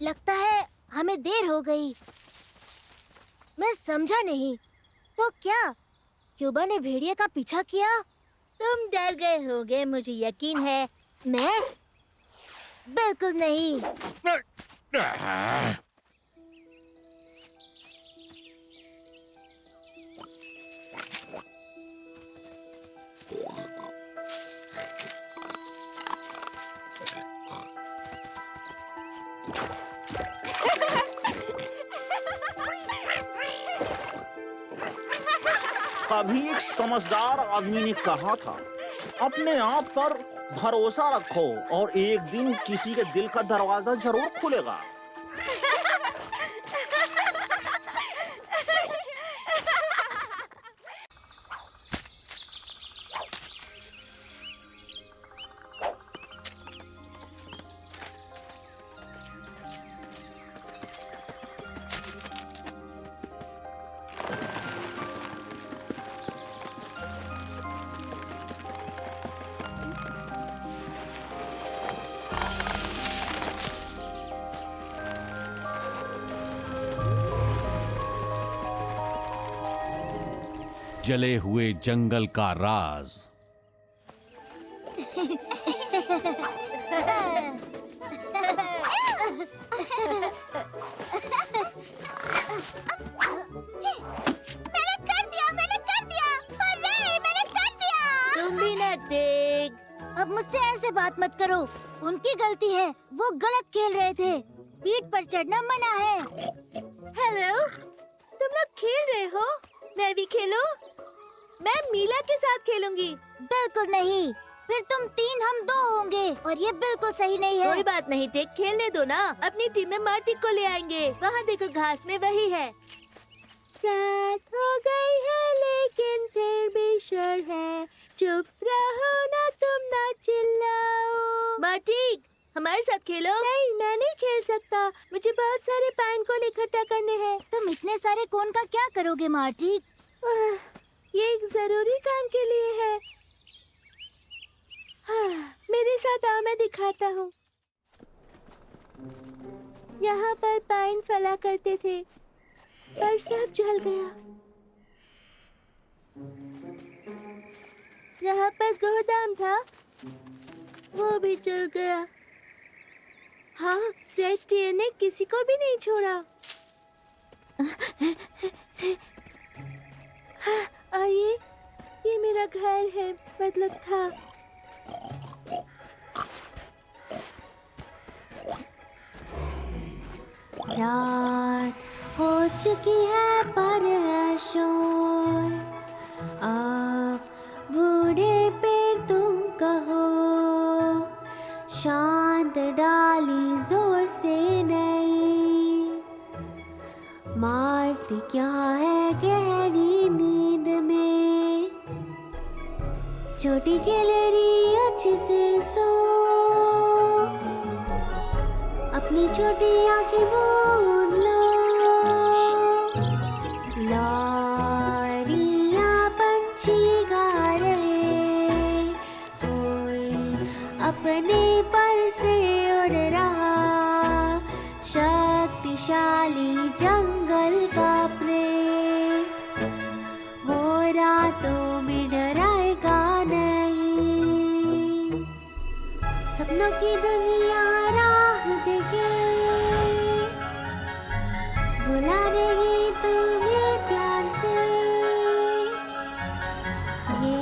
लगता है हमें देर हो गई। मैं समझा नहीं। तो क्या क्यूबा ने भेड़िए का पीछा किया? तुम डर गए होगे, मुझे यकीन है। मैं बिल्कुल नहीं। कभी एक समझदार आदमी ने कहा था, अपने आप पर भरोसा रखो और एक दिन किसी के दिल का दरवाजा जरूर खुलेगा। जले हुए जंगल का राज। तुम भी ना टेक। अब मुझसे ऐसे बात मत करो। उनकी गलती है, वो गलत खेल रहे थे। पीठ पर चढ़ना मना है। हेलो, तुम लोग खेल रहे हो? मैं भी खेलूं? मैं मीला के साथ खेलूंगी। बिल्कुल नहीं। फिर तुम 3 हम 2 होंगे और ये बिल्कुल सही नहीं है। कोई बात नहीं टेक, खेलने दो ना। अपनी टीम में मार्टिक को ले आएंगे। वहाँ देखो, घास में वही है। रात हो गई है लेकिन फिर भी शोर है। चुप रहो ना, तुम ना चिल्लाओ। मार्टिक, हमारे साथ खेलो। नहीं, मैं नहीं खेल सकता। मुझे बहुत सारे पाइन कोन इकट्ठा करने हैं। तुम इतने सारे कोन का क्या करोगे मार्टिक? ये एक जरूरी काम के लिए है। मेरे साथ आओ, मैं दिखाता हूँ। यहाँ पर पाइन फला करते थे, पर सब जल गया। यहाँ पर गोदाम था, वो भी जल गया। हाँ, रेड टीयर ने किसी को भी नहीं छोड़ा। और ये मेरा घर है, मतलब था। रात हो चुकी है पर है शोर। अब बूढ़े पेड़ तुम कहो, शांत डाली जोर से नहीं। मारती क्या है गहरी नींद में, छोटी गैलरी अच्छे से सो। अपनी छोटी आंखें मूंद लो। लारियां पंछी गा रहे, कोई अपने पर से उड़ रहा। शक्तिशाली जंगल का प्रेत, वो रातों में डराएगा नहीं। सपनों की दुनिया राह देखे, बुला रही तुम्हें प्यार से। ये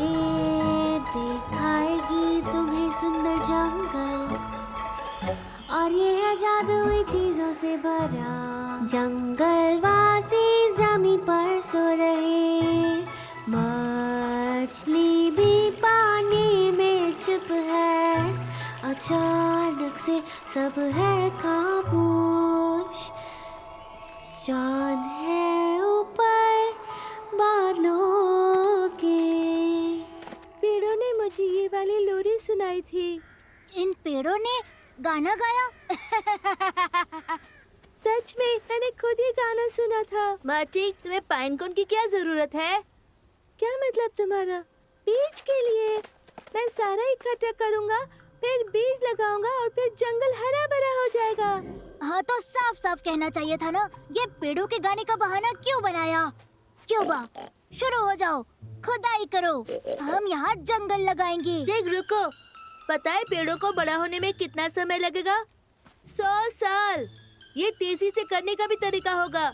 दिखाएगी तुम्हें सुंदर जंगल, और ये है जादुई चीजों से भरा। जंगलवासी जमीन पर सो रहे, मछली भी पानी में चुप है। अचानक से सब है खामोश, चांद है ऊपर बादलों के। पेड़ों ने मुझे ये वाली लोरी सुनाई थी। इन पेड़ों ने गाना गाया? सुना था। मार्टी, तुम्हें पाइन कोन की क्या जरूरत है? क्या मतलब तुम्हारा? बीज के लिए। मैं सारा इकट्ठा करूँगा, फिर बीज लगाऊंगा और फिर जंगल हरा भरा हो जाएगा। हाँ तो साफ साफ कहना चाहिए था ना, ये पेड़ों के गाने का बहाना क्यों बनाया? क्यों बा? शुरू हो जाओ, खुदाई करो, हम यहाँ जंगल लगाएंगे। ठीक, रुको। पता है पेड़ों को बड़ा होने में कितना समय लगेगा? 100 साल। ये तेजी से करने का भी तरीका होगा।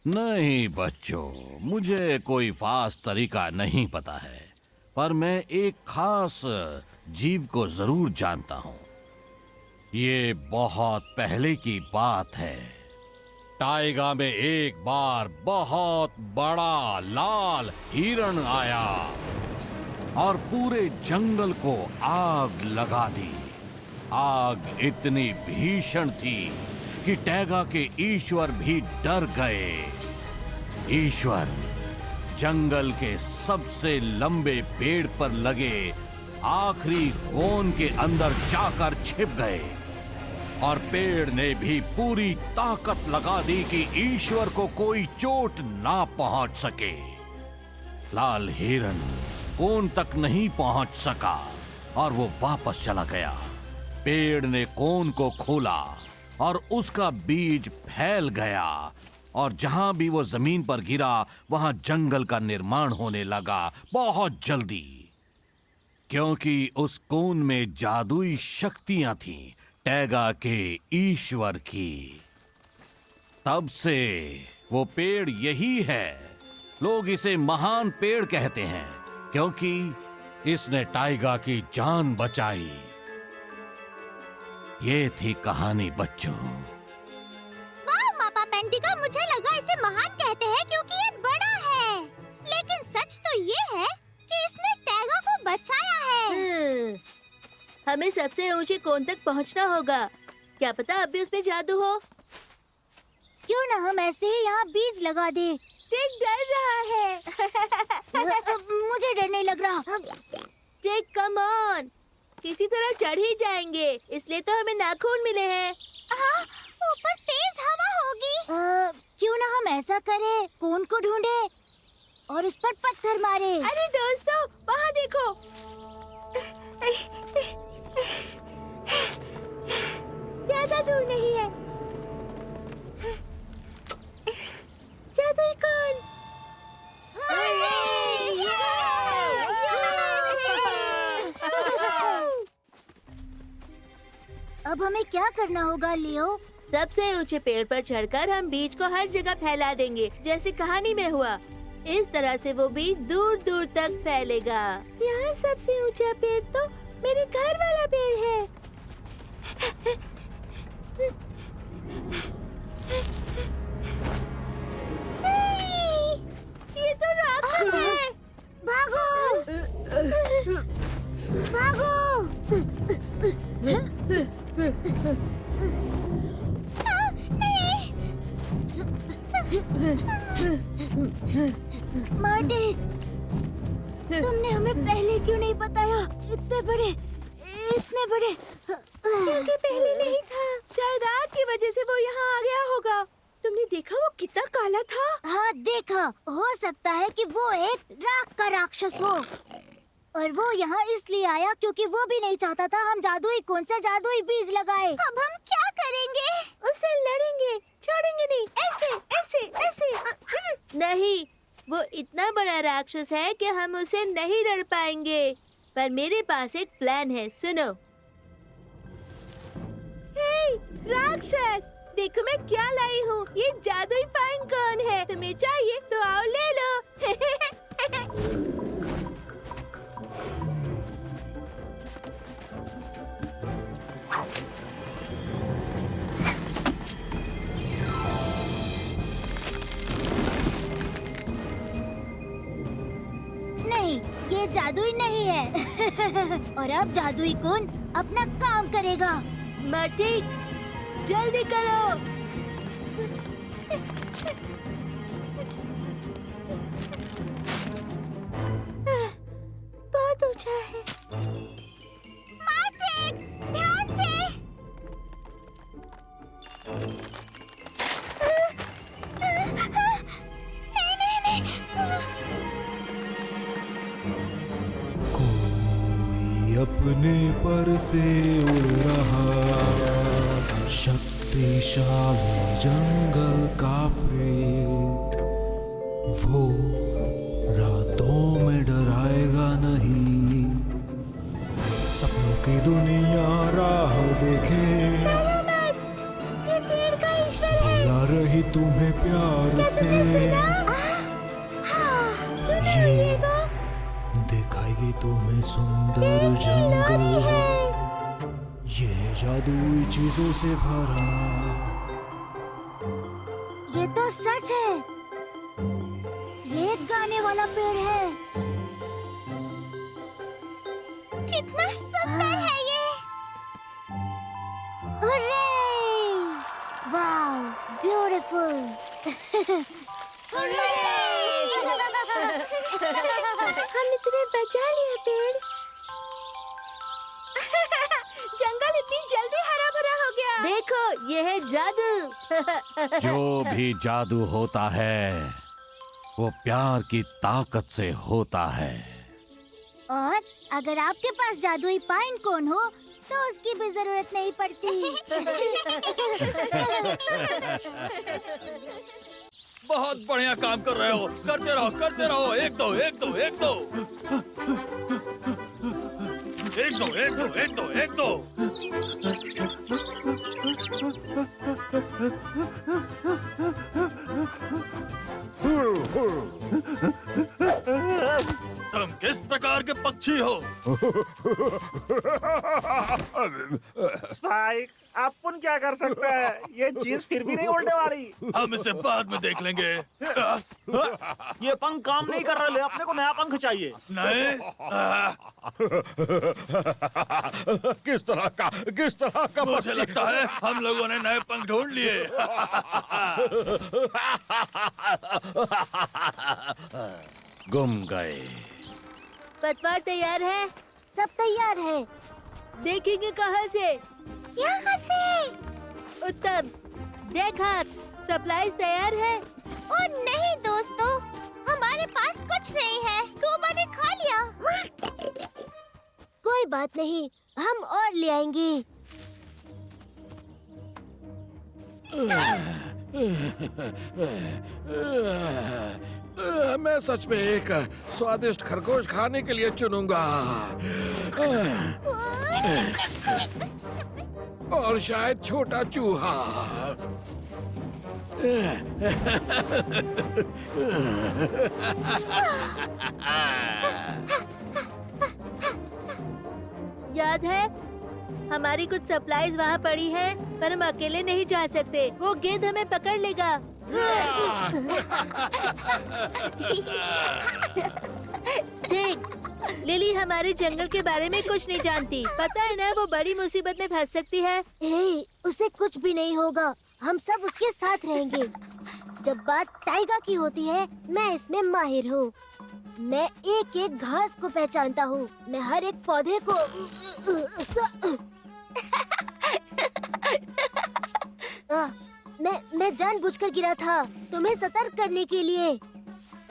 नहीं बच्चों, मुझे कोई खास तरीका नहीं पता है, पर मैं एक खास जीव को जरूर जानता हूँ। ये बहुत पहले की बात है। टाइगा में एक बार बहुत बड़ा लाल हिरण आया और पूरे जंगल को आग लगा दी। आग इतनी भीषण थी कि टैगा के ईश्वर भी डर गए। ईश्वर जंगल के सबसे लंबे पेड़ पर लगे आखिरी कोन के अंदर जाकर छिप गए और पेड़ ने भी पूरी ताकत लगा दी कि ईश्वर को कोई चोट ना पहुंच सके। लाल हिरण कोन तक नहीं पहुंच सका और वो वापस चला गया। पेड़ ने कोन को खोला और उसका बीज फैल गया और जहां भी वो जमीन पर गिरा वहां जंगल का निर्माण होने लगा बहुत जल्दी, क्योंकि उस कोन में जादुई शक्तियां थीं टैगा के ईश्वर की। तब से वो पेड़ यही है। लोग इसे महान पेड़ कहते हैं क्योंकि इसने टाइगा की जान बचाई। ये थी कहानी बच्चों। वाह मापा पेंटिका, मुझे लगा इसे महान कहते हैं क्योंकि ये बड़ा है, लेकिन सच तो ये है कि इसने टैगा को बचाया है। हमें सबसे ऊंचे कोन तक पहुंचना होगा। क्या पता अब भी उसमें जादू हो। क्यों ना हम ऐसे ही यहाँ बीज लगा दे। टिक डर रहा है। मुझे डर नहीं लग रहा। टिक कम ऑन, किसी तरह चढ़ ही जाएंगे, इसलिए तो हमें नाखून मिले हैं। हाँ, ऊपर तेज हवा होगी। क्यों ना हम ऐसा करें, कोन को ढूंढे और उस पर पत्थर मारे। अरे दोस्तों, वहाँ देखो। ज्यादा दूर नहीं है। जादुई कोन। अब हमें क्या करना होगा लियो? सबसे ऊंचे पेड़ पर चढ़कर हम बीज को हर जगह फैला देंगे, जैसे कहानी में हुआ। इस तरह से वो बीज दूर दूर तक फैलेगा। यहाँ सबसे ऊंचा पेड़ तो मेरे घर वाला पेड़ है। ये तो राक्षस है। भागो! भागो! मार्टी, तुमने हमें पहले क्यों नहीं बताया? इतने बड़े क्योंकि पहले नहीं था। शायद आग की वजह से वो यहाँ आ गया होगा। तुमने देखा वो कितना काला था? हाँ देखा। हो सकता है कि वो एक राख का राक्षस हो और वो यहाँ इसलिए आया क्योंकि वो भी नहीं चाहता था हम जादुई कोन से जादुई बीज लगाए। अब हम क्या करेंगे? उससे लड़ेंगे, छोड़ेंगे नहीं। ऐसे ऐसे ऐसे नहीं, वो इतना बड़ा राक्षस है कि हम उसे नहीं लड़ पाएंगे। पर मेरे पास एक प्लान है, सुनो। हे राक्षस, देखो मैं क्या लाई हूँ। ये जादुई पाइन कोन है। तुम्हें चाहिए तो आओ ले लो। नहीं, ये जादुई नहीं है। और अब जादुई कोन अपना काम करेगा। मार्टी, जल्दी करो। बहुत ऊंचा है। मार्टिन, ध्यान से। कोई अपने पर से उड़ रहा शक्तिशाली जंगल का प्रेत, वो रातों में डराएगा नहीं, सपनों की दुनिया राह देखे, बुला रही तुम्हें प्यार से, ये दिखाएगी तुम्हें सुंदर जंगल, ये है जादुई चीजों से भरा। ये तो सच है, ये एक गाने वाला पेड़ है। कितना सुंदर है ये! हुर्रे! वाव, ब्यूटीफुल! हमने तुम्हें बचा लिया पेड़। जंगल इतनी जल्दी हरा भरा हो गया। देखो, ये है जादू। जो भी जादू होता है वो प्यार की ताकत से होता है। और अगर आपके पास जादुई पाइन कोन हो तो उसकी भी जरूरत नहीं पड़ती। बहुत बढ़िया काम कर रहे हो, करते रहो, करते रहो। एक दो, एक दो, एक दो, एक दो, एक दो, एक दो, एक दो। तुम किस प्रकार के पक्षी हो? स्पाइक, अपन क्या कर सकते हैं? ये चीज फिर भी नहीं उड़ने वाली। हम इसे बाद में देख लेंगे। ये पंख काम नहीं कर रहे, अपने को नया पंख चाहिए। नहीं? किस तरह का मुझे लगता है हम लोगों ने नए पंख ढूंढ लिए। गुम गए। पतवार तैयार है? सब तैयार है। देखेंगे कहाँ से? यहाँ से। उत्तम, देख हाथ, सप्लाईज तैयार है? ओ नहीं दोस्तों, हमारे पास कुछ नहीं है, कोमा ने खा लिया। कोई बात नहीं, हम और ले आएंगे। मैं सच में एक स्वादिष्ट खरगोश खाने के लिए चुनूंगा, और शायद छोटा चूहा। याद है, हमारी कुछ सप्लाईज वहाँ पड़ी हैं, पर हम अकेले नहीं जा सकते। वो गेंद हमें पकड़ लेगा। ठीक, लिली हमारे जंगल के बारे में कुछ नहीं जानती। पता है ना, वो बड़ी मुसीबत में फंस सकती है। उसे कुछ भी नहीं होगा, हम सब उसके साथ रहेंगे। जब बात टाइगा की होती है, मैं इसमें माहिर हूँ। मैं एक एक घास को पहचानता हूँ। मैं हर एक पौधे को मैं जानबूझकर गिरा था, तुम्हें सतर्क करने के लिए।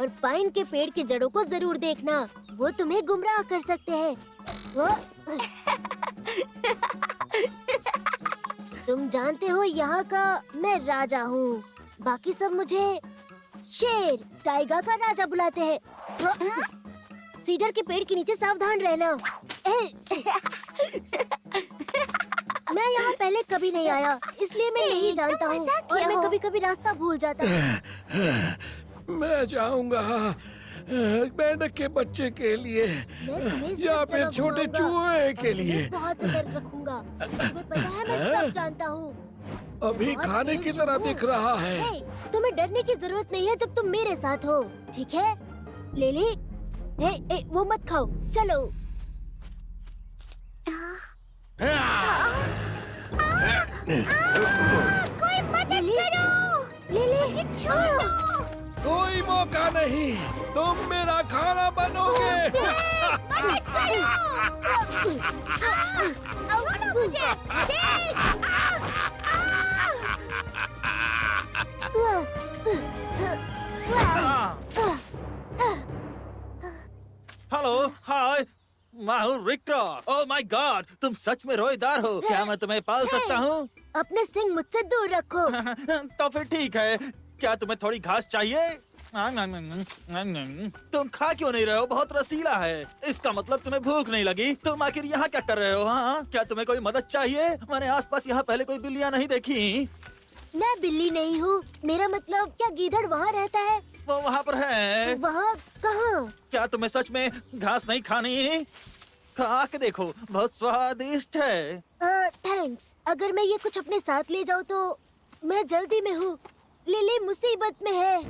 और पाइन के पेड़ की जड़ों को जरूर देखना, वो तुम्हें गुमराह कर सकते हैं। तुम जानते हो, यहाँ का मैं राजा हूँ। बाकी सब मुझे शेर, टाइगर का राजा बुलाते हैं। सीडर के पेड़ के नीचे सावधान रहना। मैं यहाँ पहले कभी नहीं आया, इसलिए मैं नहीं जानता हूँ, और मैं कभी-कभी रास्ता भूल जाता हूँ। मैं जाऊंगा मेंढक के बच्चे के लिए, या फिर छोटे चूहे के लिए। बहुत सतर्क रखूंगा। तुम्हें पता है, मैं सब जानता हूँ। अभी खाने की तरह दिख रहा है। तुम्हें डरने की जरूरत नहीं है जब तुम मेरे साथ हो, ठीक है? लिली, वो मत खाओ, चलो। कोई मदद करो! लिली, छोड़ो! कोई मौका नहीं, तुम मेरा खाना बनोगे। मदद करो! छोड़ो मुझे! हूँ रिक्टो। ओह माय गॉड, तुम सच में रोएदार हो। क्या मैं तुम्हें पाल सकता हूँ? अपने सिंग मुझसे दूर रखो। तो फिर ठीक है। क्या तुम्हें थोड़ी घास चाहिए? तुम खा क्यों नहीं रहे हो? बहुत रसीला है। इसका मतलब तुम्हें भूख नहीं लगी। तुम आखिर यहाँ क्या कर रहे हो? हाँ, क्या तुम्हें कोई मदद चाहिए? मैंने आसपास यहाँ पहले कोई बिल्लियाँ नहीं देखी। मैं बिल्ली नहीं हूँ। मेरा मतलब, क्या गीदड़ वहाँ रहता है? वो वहाँ पर है। वहाँ कहाँ? क्या तुम्हें सच में घास नहीं खानी? खा के देखो, बहुत स्वादिष्ट है। थैंक्स। अगर मैं ये कुछ अपने साथ ले जाऊँ तो मैं जल्दी में हूँ। लिली मुसीबत में है।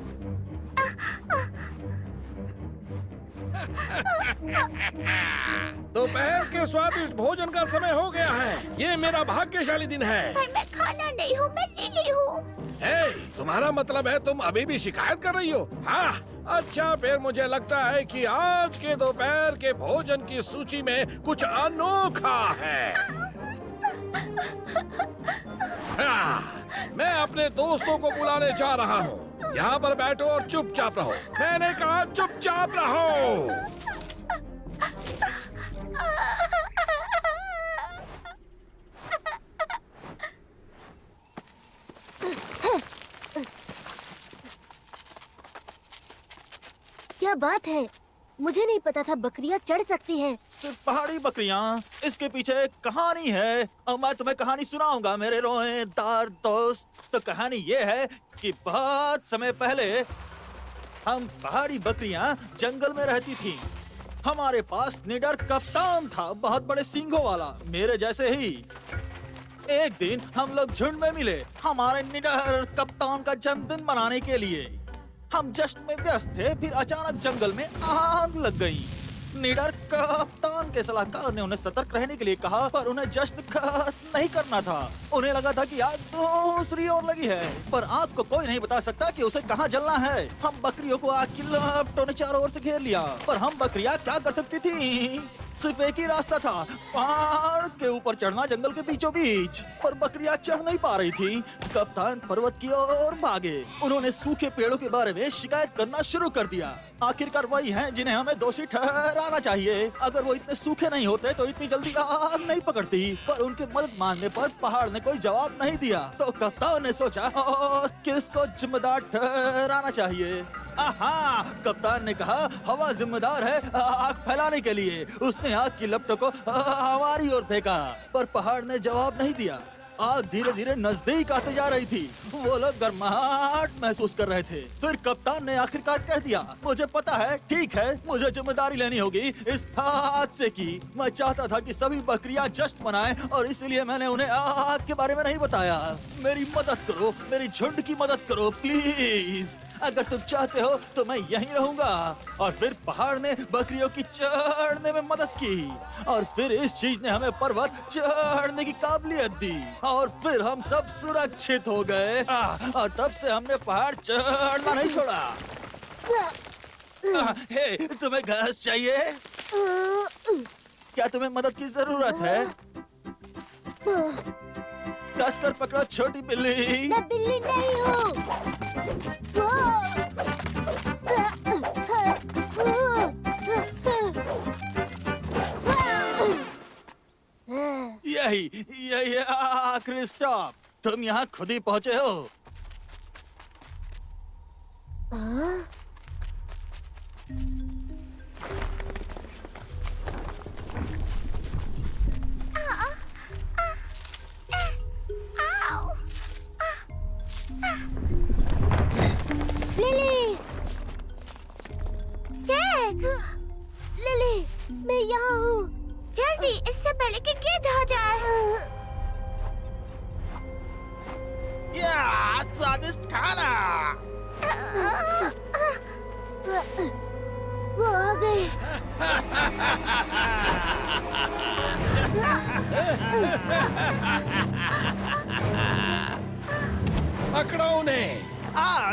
दोपहर के स्वादिष्ट भोजन का समय हो गया है। ये मेरा भाग्यशाली दिन है। पर मैं खाना नहीं हूँ, मैं लिली हूँ। हे, तुम्हारा मतलब है तुम अभी भी शिकायत कर रही हो? हाँ, अच्छा फिर मुझे लगता है कि आज के दोपहर के भोजन की सूची में कुछ अनोखा है। हाँ, मैं अपने दोस्तों को बुलाने जा रहा हूँ। यहाँ पर बैठो और चुपचाप रहो। मैंने कहा चुपचाप रहो। क्या बात है? मुझे नहीं पता था बकरियां चढ़ सकती हैं। सिर्फ पहाड़ी बकरियां। इसके पीछे एक कहानी है और मैं तुम्हें कहानी सुनाऊंगा मेरे रोएदार दोस्त। तो कहानी ये है कि बहुत समय पहले हम पहाड़ी बकरियां जंगल में रहती थीं। हमारे पास निडर कप्तान था, बहुत बड़े सींगों वाला, मेरे जैसे ही। एक दिन हम लोग झुंड में मिले हमारे निडर कप्तान का जन्मदिन मनाने के लिए। हम जश्न में व्यस्त थे, फिर अचानक जंगल में आग लग गई। निडर कप्तान के सलाहकार ने उन्हें सतर्क रहने के लिए कहा, पर उन्हें जश्न खत्म नहीं करना था। उन्हें लगा था कि आग दूसरी ओर लगी है, पर आग को कोई नहीं बता सकता कि उसे कहाँ जलना है। हम बकरियों को आग की लपटों ने चारों ओर से घेर लिया, पर हम बकरियां क्या कर सकती थी? सिर्फ एक ही रास्ता था, पहाड़ के ऊपर चढ़ना जंगल के बीचों बीच। पर बकरियां चढ़ नहीं पा रही थी। कप्तान पर्वत की ओर भागे। उन्होंने सूखे पेड़ों के बारे में शिकायत करना शुरू कर दिया। आखिरकार वही हैं जिन्हें हमें दोषी ठहराना चाहिए। अगर वो इतने सूखे नहीं होते तो इतनी जल्दी आग नहीं पकड़ती। पर उनके मदद मांगने पर पहाड़ ने कोई जवाब नहीं दिया। तो कप्तान ने सोचा, और किसको जिम्मेदार ठहराना चाहिए? आहा, कप्तान ने कहा, हवा जिम्मेदार है आग फैलाने के लिए। उसने आग की लपटों को हमारी ओर फेंका, पर पहाड़ ने जवाब नहीं दिया। आग धीरे धीरे नजदीक आते जा रही थी। वो लोग गर्माहट महसूस कर रहे थे। फिर कप्तान ने आखिरकार कह दिया, मुझे पता है, ठीक है, मुझे जिम्मेदारी लेनी होगी इस हादसे की। मैं चाहता था कि सभी बकरियां जश्न मनाएं और इसलिए मैंने उन्हें आग के बारे में नहीं बताया। मेरी मदद करो, मेरी झुंड की मदद करो प्लीज। अगर तुम चाहते हो तो मैं यहीं रहूंगा। और फिर पहाड़ ने बकरियों की चढ़ने में मदद की, और फिर इस चीज ने हमें पर्वत चढ़ने की काबिलियत दी, और फिर हम सब सुरक्षित हो गए। और तब से हमने पहाड़ चढ़ना नहीं छोड़ा। हे, तुम्हें घास चाहिए? क्या तुम्हें मदद की जरूरत है? कसकर पकड़ो छोटी बिल्ली। मैं बिल्ली नहीं हूँ। यही आखिरी स्टॉप। तुम यहाँ खुद ही पहुँचे हो। लिली, लिली, मैं यहाँ हूँ। जल्दी, इससे पहले कि गिद्ध आ जाए। या स्वादिष्ट खाना। वो आ गए। पकड़ो उन्हें।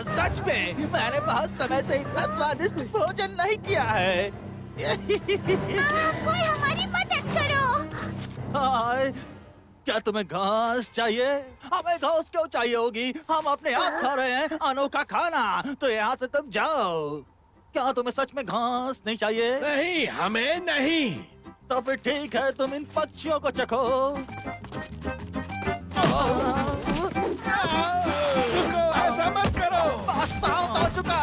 सच में मैंने बहुत समय से इतना स्वादिष्ट भोजन नहीं किया है। कोई हमारी मदद करो। हाय, क्या तुम्हें घास चाहिए? हमें घास क्यों चाहिए होगी? हम अपने आप खा रहे हैं अनोखा खाना। तो यहाँ से तुम जाओ। क्या तुम्हें सच में घास नहीं चाहिए? नहीं, हमें नहीं। तो फिर ठीक है, तुम इन पक्षियों को चखो। रुको, ऐसा मत करो। पास्ता हो चुका।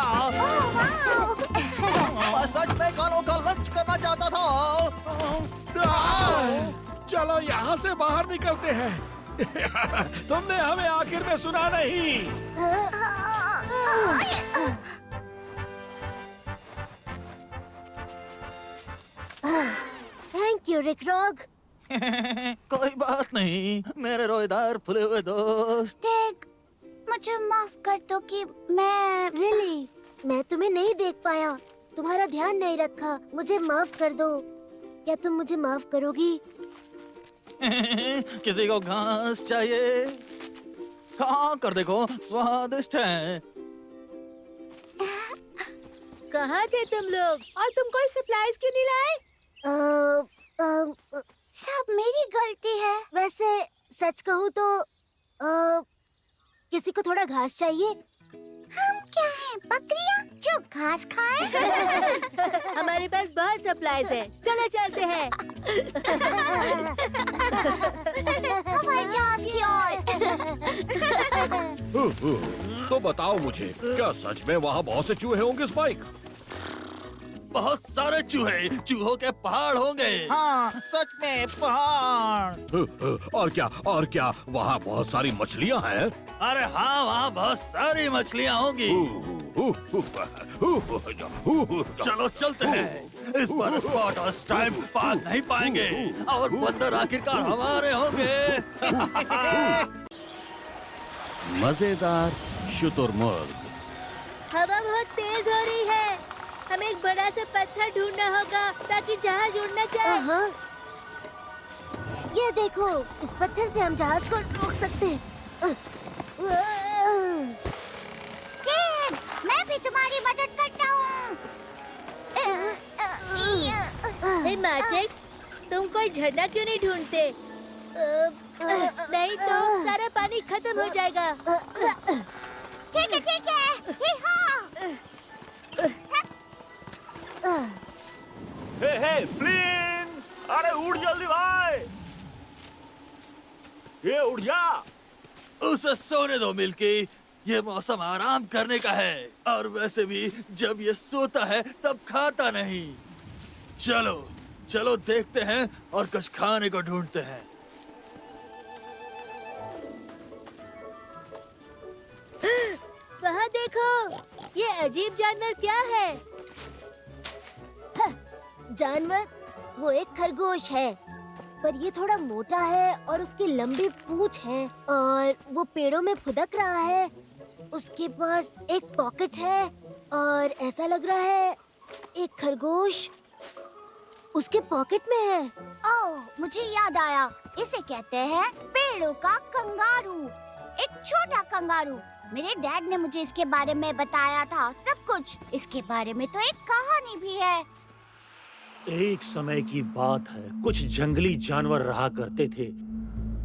मैं सच में कालों का लंच करना चाहता था। चलो यहाँ से बाहर निकलते हैं। तुमने हमें आखिर में सुना नहीं। थैंक यू रिक रॉग। कोई बात नहीं मेरे रोएदार फुले हुए दोस्त। टेक, मुझे माफ कर दो कि मैं लिली, मैं तुम्हें नहीं देख पाया, तुम्हारा ध्यान नहीं रखा, मुझे माफ कर दो। क्या तुम मुझे माफ करोगी? किसी को घास चाहिए? खा कर देखो, स्वादिष्ट है। कहाँ थे तुम लोग? और तुम कोई सप्लाईज क्यों नहीं लाए? सब मेरी गलती है। वैसे सच कहूँ तो किसी को थोड़ा घास चाहिए। हम क्या हैं, बकरियाँ जो घास खाएं? हमारे पास बहुत सप्लाईज है, चलो चलते हैं। हवाई जहाज की ओर। तो बताओ मुझे, क्या सच में वहाँ बहुत से चूहे होंगे स्पाइक? बहुत सारे चूहे, चूहों के पहाड़ होंगे। हाँ, सच में पहाड़। और क्या वहाँ बहुत सारी मछलियाँ हैं? अरे हाँ, वहाँ बहुत सारी मछलियाँ होंगी। चलो चलते हैं। इस बार स्पॉट और स्ट्राइप भाग नहीं पाएंगे और बंदर आखिरकार हमारे होंगे। मजेदार शुतुरमुर्ग। हवा बहुत तेज हो रही है, हमें एक बड़ा सा पत्थर ढूंढना होगा ताकि जहाज उड़ना चाहे। ये देखो, इस पत्थर से हम जहाज को रोक सकते हैं। टेक, मैं भी तुम्हारी मदद करता हूँ। हे मार्टिक, तुम कोई झरना क्यों नहीं ढूंढते? नहीं तो सारा पानी खत्म हो जाएगा। ठीक है, ठीक है। हे फ्लिन, अरे उड़ जल्दी भाई, ये उड़ जा। उसे सोने दो मिल्की, ये मौसम आराम करने का है और वैसे भी जब ये सोता है तब खाता नहीं। चलो चलो देखते हैं और कुछ खाने को ढूंढते हैं। वहाँ देखो, ये अजीब जानवर क्या है? जानवर? वो एक खरगोश है, पर ये थोड़ा मोटा है और उसकी लंबी पूंछ है और वो पेड़ों में फुदक रहा है। उसके पास एक पॉकेट है और ऐसा लग रहा है एक खरगोश उसके पॉकेट में है। ओह, मुझे याद आया, इसे कहते हैं पेड़ों का कंगारू। एक छोटा कंगारू। मेरे डैड ने मुझे इसके बारे में बताया था सब कुछ। इसके बारे में तो एक कहानी भी है। एक समय की बात है, कुछ जंगली जानवर रहा करते थे,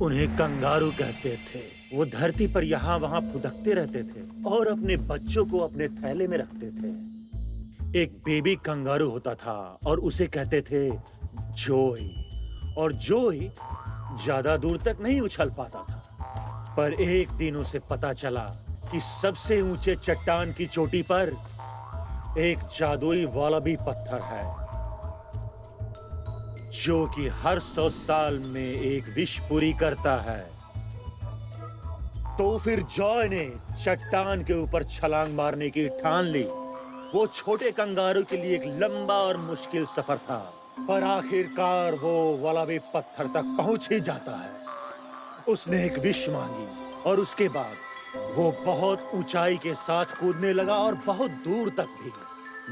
उन्हें कंगारू कहते थे। वो धरती पर यहाँ वहाँ फुदकते रहते थे और अपने बच्चों को अपने थैले में रखते थे। एक बेबी कंगारू होता था और उसे कहते थे जोई, और जोई ज्यादा दूर तक नहीं उछल पाता था। पर एक दिन उसे पता चला कि सबसे ऊंचे चट्टान की चोटी पर एक जादुई वालाबी पत्थर है जो कि हर 100 साल में एक विश पूरी करता है। तो फिर जॉय ने चट्टान के ऊपर छलांग मारने की ठान ली। वो छोटे कंगारू के लिए एक लंबा और मुश्किल सफर था, पर आखिरकार वो वालाबी पत्थर तक पहुंच ही जाता है। उसने एक विश मांगी और उसके बाद वो बहुत ऊंचाई के साथ कूदने लगा और बहुत दूर तक भी।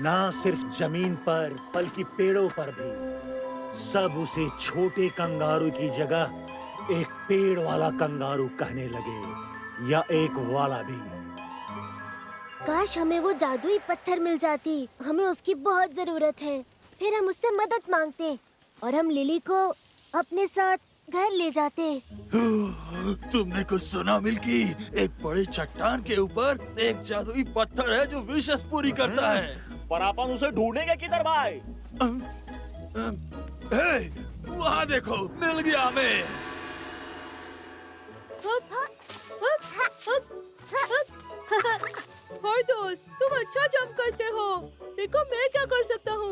ना सिर्फ जमीन पर बल्कि पेड़ों पर भी। सब उसे छोटे कंगारू की जगह एक पेड़ वाला कंगारू कहने लगे, या एक वालाबी। काश हमें वो जादुई पत्थर मिल जाती, हमें उसकी बहुत जरूरत है। फिर हम उससे मदद मांगते और हम लिली को अपने साथ घर ले जाते। तुमने कुछ सुना मिल्की? एक बड़ी चट्टान के ऊपर एक जादुई पत्थर है जो विशेष पूरी करता है। पर अपन उसे ढूंढेंगे किधर भाई? वहाँ देखो, मिल गया हमें। हाय दोस्त, तुम अच्छा जंप करते हो। देखो मैं क्या कर सकता हूँ।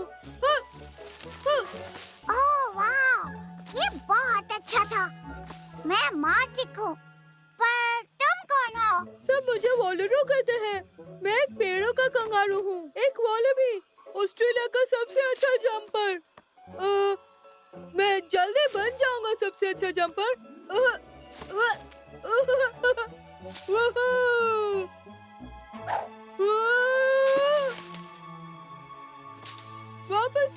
ओह वाह, ये बहुत अच्छा था। मैं मार्टिक हूँ, पर तुम कौन हो? सब मुझे वॉलरू कहते हैं। मैं एक पेड़ों का कंगारू हूँ, एक वॉलबी, ऑस्ट्रेलिया का सबसे अच्छा जंपर। मैं जल्दी बन जाऊंगा सबसे अच्छा जंपर। वापस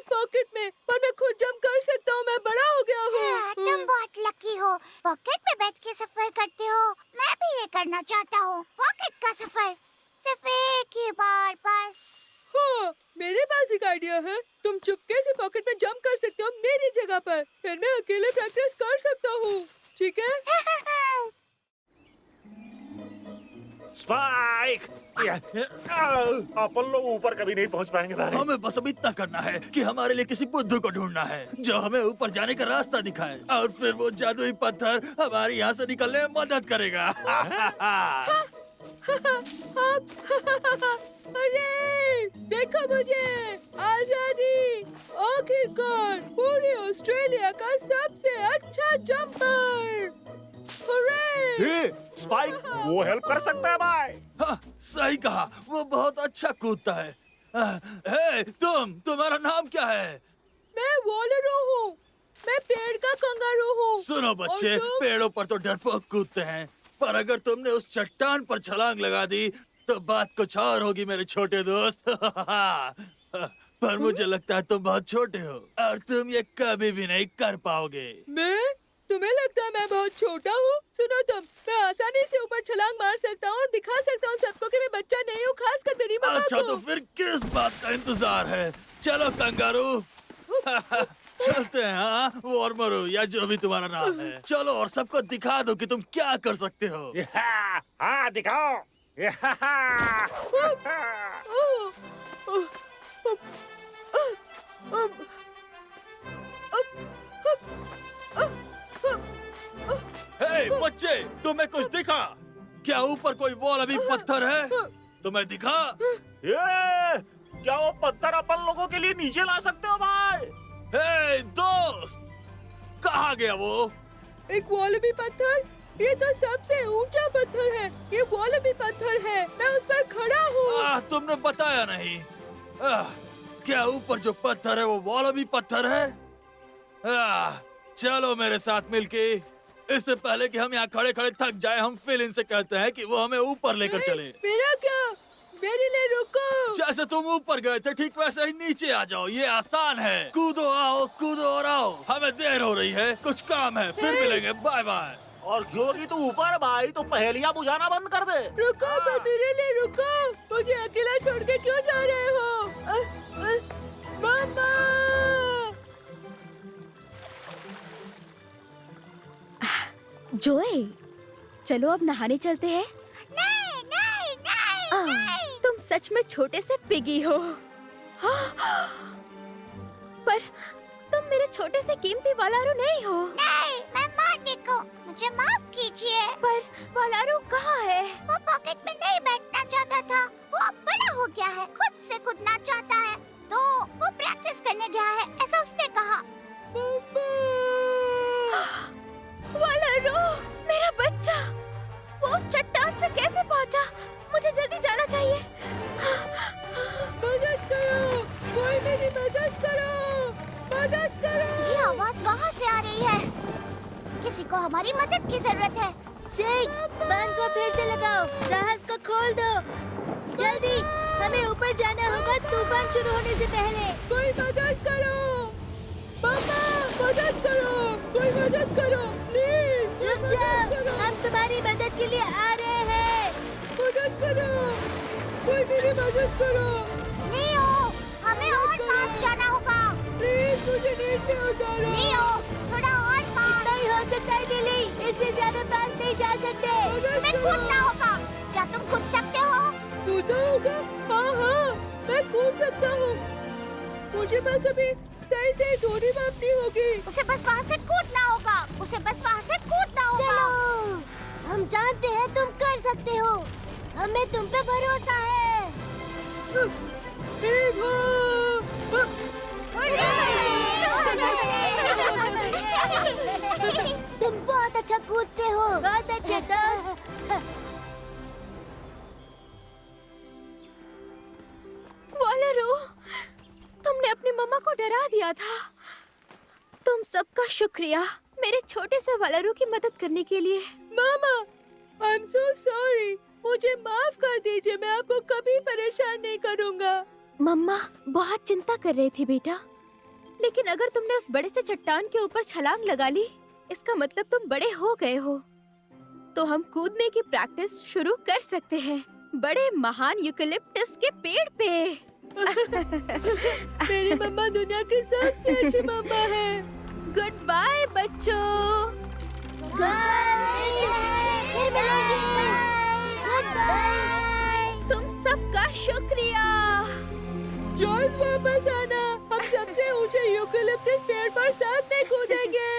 पॉकेट में, पर मैं खुद जंप कर सकता हूँ। मैं बड़ा हो गया हूँ। तुम बहुत लकी हो, पॉकेट में बैठ के सफर करते हो। मैं भी ये करना चाहता हूँ, पॉकेट का सफर, सिर्फ एक ही बार बस। हाँ, मेरे पास एक आइडिया है। तुम चुपके से पॉकेट में जंप कर सकते हो मेरी जगह पर, फिर मैं अकेले प्रैक्टिस कर सकता हूँ, ठीक है? स्पाइक! अपन लोग ऊपर कभी नहीं पहुंच पाएंगे भाई। हमें बस अब इतना करना है कि हमारे लिए किसी बुद्धू को ढूंढना है जो हमें ऊपर जाने का रास्ता दिखाए, और फिर वो जादुई पत्थर हमारे यहाँ से निकलने में मदद करेगा। अरे देखो मुझे, आजादी! आखिरकार पूरे ऑस्ट्रेलिया का सबसे अच्छा जंपर! स्पाइक, वो हेल्प कर सकता है भाई। हाँ, सही कहा, वो बहुत अच्छा कूदता है। तुम्हारा नाम क्या है? मैं वॉलरू हूँ, मैं पेड़ का कंगारू हूँ। सुनो बच्चे, पेड़ों पर तो डरपोक कूदते हैं, पर अगर तुमने उस चट्टान पर छलांग लगा दी तो बात कुछ और होगी मेरे छोटे दोस्त। पर मुझे लगता है तुम बहुत छोटे हो और तुम ये कभी भी नहीं कर पाओगे। मैं? तुम्हें लगता है मैं बहुत छोटा हूँ? सुनो तुम, मैं आसानी से ऊपर छलांग मार सकता हूँ, दिखा सकता हूँ सबको कि मैं बच्चा नहीं हूँ, खासकर मेरी माँ को। अच्छा, तो फिर किस बात का इंतजार है? चलो कंगारू, चलते हैं। हाँ, वॉर्मरू या जो भी तुम्हारा नाम है, चलो और सबको दिखा दो कि तुम क्या कर सकते हो। हाँ, दिखाओ। बच्चे, तुम्हें कुछ दिखा क्या? ऊपर कोई वॉल अभी पत्थर है? तुम्हें दिखा? क्या वो पत्थर अपन लोगों के लिए नीचे ला सकते हो भाई? दोस्त, कहाँ गया वो? एक वॉलबी पत्थर? ये तो सबसे ऊंचा पत्थर है। ये वॉलबी पत्थर है, मैं उस पर खड़ा हूँ। तुमने बताया नहीं। क्या ऊपर जो पत्थर है वो वॉलबी पत्थर है? चलो मेरे साथ मिलके, इससे पहले कि हम यहाँ खड़े खड़े थक जाए, हम फिल इनसे कहते हैं कि वो हमें ऊपर लेकर चले। मेरा क्या? मेरे लिए रुको। जैसे तुम ऊपर गए थे ठीक वैसे ही नीचे आ जाओ, ये आसान है। कूदो, आओ, कूदो और आओ। हमें देर हो रही है, कुछ काम है, फिर मिलेंगे, बाय बाय। और क्योंकि तू ऊपर भाई, तो पहेलियां बुझाना बंद कर दे। रुको, तो मेरे लिए रुको। मुझे अकेला छोड़ के क्यों जा रहे हो? मामा! जोए, चलो अब नहाने चलते हैं। नहीं, नहीं, नहीं, नहीं। तुम सच में छोटे से पिगी हो। पर तुम मेरे छोटे से कीमती वालारू नहीं हो। नहीं, मैं मार्टिक हूँ, मुझे माफ कीजिए। पर वालारू कहाँ है? वो पॉकेट में नहीं बैठना चाहता था, वो अब बड़ा हो गया है, खुद से कूदना चाहता है, तो वो प्रैक्टिस करने गया है, ऐसा उसने कहा। वालारू, मेरा बच्चा, वो उस चट्टान पे कैसे पहुंचा? मुझे जल्दी जाना चाहिए। मदद करो, कोई मेरी मदद करो, मदद करो। ये आवाज वहाँ से आ रही है, किसी को हमारी मदद की जरूरत है। जैक, बांध को फिर से लगाओ, जहाज को खोल दो, जल्दी, हमें ऊपर जाना होगा तूफान शुरू होने से पहले। कोई मदद करो, पापा, मदद करो, कोई मदद करो, प्लीज। रुक जाओ, हम तुम्हारी मदद के लिए आ रहे हैं। मदद करो, कोई मेरी मदद करो। लियो, हमें और पास जाना होगा। प्लीज मुझे नीचे उतारो। लियो, थोड़ा और पास। इतना ही हो सकता है लिली, इससे ज्यादा पास नहीं जा सकते। हमें कूदना होगा, क्या तुम कूद सकते हो? कूदना होगा? हाँ हाँ, मैं कूद सकता हूँ। मुझे बस अभी सही से डोरी मापनी होगी। उसे बस वहाँ से कूदना होगा। उसे बस वहाँ से कूदना होगा। चलो, हम जानते हैं तुम कर सकते हो। हमें तुम पे भरोसा है। ठीक हो। तुम बहुत अच्छा कूदते हो। बहुत अच्छे दोस्त। वालरू, तुमने अपनी मम्मा को डरा दिया था। तुम सबका शुक्रिया मेरे छोटे से वालरू की मदद करने के लिए। मामा, आई एम सो सॉरी। मुझे माफ कर दीजिए। मैं आपको कभी परेशान नहीं करूँगा। मम्मा बहुत चिंता कर रही थी बेटा, लेकिन अगर तुमने उस बड़े से चट्टान के ऊपर छलांग लगा ली, इसका मतलब तुम बड़े हो गए हो। तो हम कूदने की प्रैक्टिस शुरू कर सकते हैं बड़े महान यूकेलिप्टस के पेड़ पे। मेरी मम्मा दुनिया की सबसे अच्छी मम्मा है। गुड बाय बच्चों। तुम सबका शुक्रिया। जल्द वापस आना। हम सबसे ऊंचे यूकेलिप्टस पेड़ पर साथ में कूदेंगे।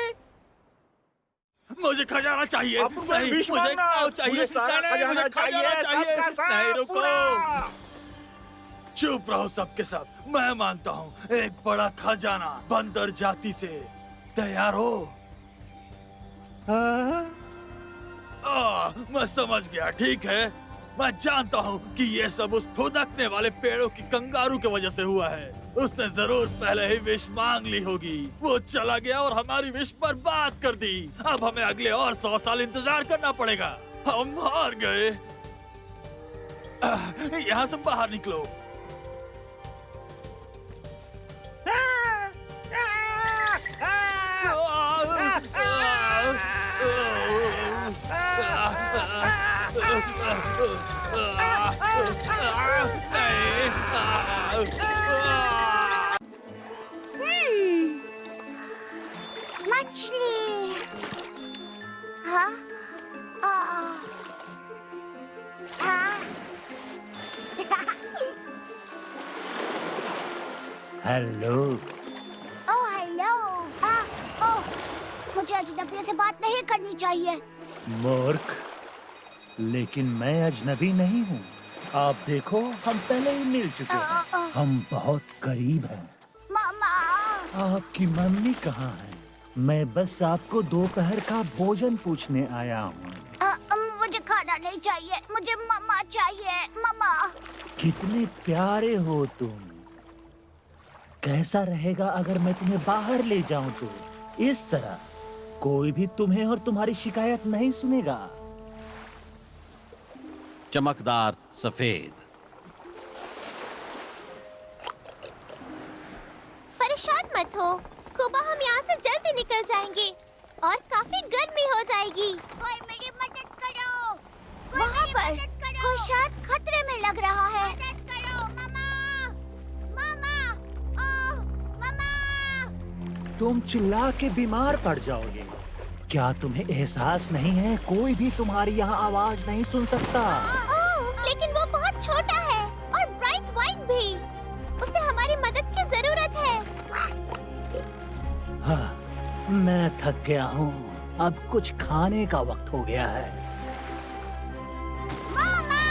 मुझे खजाना चाहिए। नहीं, मुझे नाव चाहिए। मुझे सारा नहीं, खजाना मुझे चाहिए, सबका सब नहीं, रुको। पूरा। चुप रहो सबके सब। मैं मानता हूँ एक बड़ा खजाना बंदर जाति से। तैयार हो? मैं समझ गया। ठीक है, मैं जानता हूँ कि ये सब उस फुदकने वाले पेड़ों की कंगारू की वजह से हुआ है। उसने जरूर पहले ही विश मांग ली होगी। वो चला गया और हमारी विश बर्बाद कर दी। अब हमें अगले और 100 साल इंतजार करना पड़ेगा। हम हार गए। यहाँ से बाहर निकलो। मछली। हाँ? हाँ? हेलो। Oh hello. ओह, मुझे अजनबियों से बात नहीं करनी चाहिए। मूर्ख, लेकिन मैं अजनबी नहीं हूँ। आप देखो, हम पहले ही मिल चुके हैं। हम बहुत करीब हैं। मामा। आपकी मम्मी कहाँ है? मैं बस आपको दोपहर का भोजन पूछने आया हूँ। मुझे खाना नहीं चाहिए। मुझे मम्मा चाहिए। मम्मा। कितने प्यारे हो तुम। कैसा रहेगा अगर मैं तुम्हें बाहर ले जाऊं तो? इस तरह कोई भी तुम्हें और तुम्हारी शिकायत नहीं सुनेगा। चमकदार सफेद। परेशान मत हो कुबा, हम यहाँ से जल्दी निकल जाएंगे और काफी गर्मी हो जाएगी। कोई मेरी मदद करो। वहाँ पर कोई शायद खतरे में लग रहा है। मदद करो मामा। मामा। ओह मामा। तुम चिल्ला के बीमार पड़ जाओगे। क्या तुम्हें एहसास नहीं है? कोई भी तुम्हारी यहाँ आवाज नहीं सुन सकता। लेकिन वो बहुत छोटा है और ब्राइट व्हाइट भी। उसे हमारी मदद की जरूरत है। हाँ, मैं थक गया हूँ। अब कुछ खाने का वक्त हो गया है। मामा!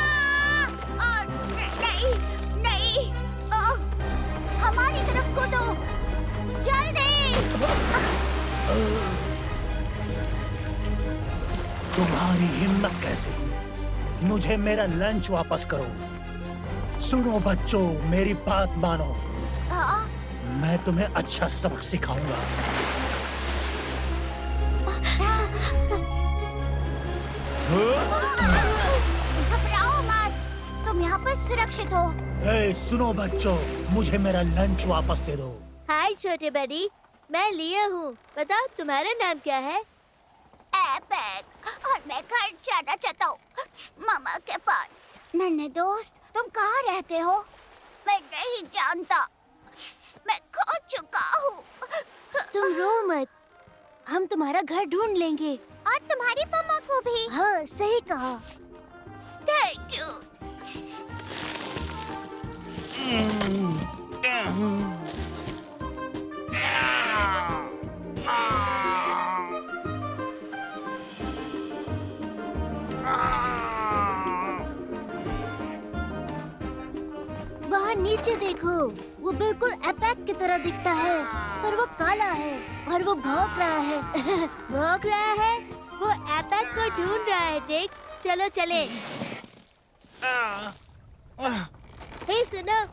नहीं, नहीं। हमारी तरफ कूदो, जल्दी! तुम्हारी हिम्मत कैसे हुई? मुझे मेरा लंच वापस करो। सुनो बच्चों, मेरी बात मानो। मैं तुम्हें अच्छा सबक सिखाऊंगा। घबराओ मत, तुम यहाँ पर सुरक्षित हो। सुनो बच्चों, मुझे मेरा लंच वापस दे दो। हाय छोटे बड़ी, मैं लिया हूँ। बताओ तुम्हारा नाम क्या है? एपेक, और मैं घर जाना चाहता हूँ, मामा के पास। नन्हे दोस्त, तुम कहाँ रहते हो? मैं नहीं जानता, मैं खो चुका हूँ। तुम रो मत, हम तुम्हारा घर ढूंढ लेंगे। और तुम्हारी मम्मा को भी। हाँ, सही कहा। Thank you. वहाँ नीचे देखो, वो बिल्कुल एपैक की तरह दिखता है, पर वो काला है और वो भौंक रहा है। भौंक रहा है? वो एपैक को ढूंढ रहा है जेक। चलो चले। हे सुनो,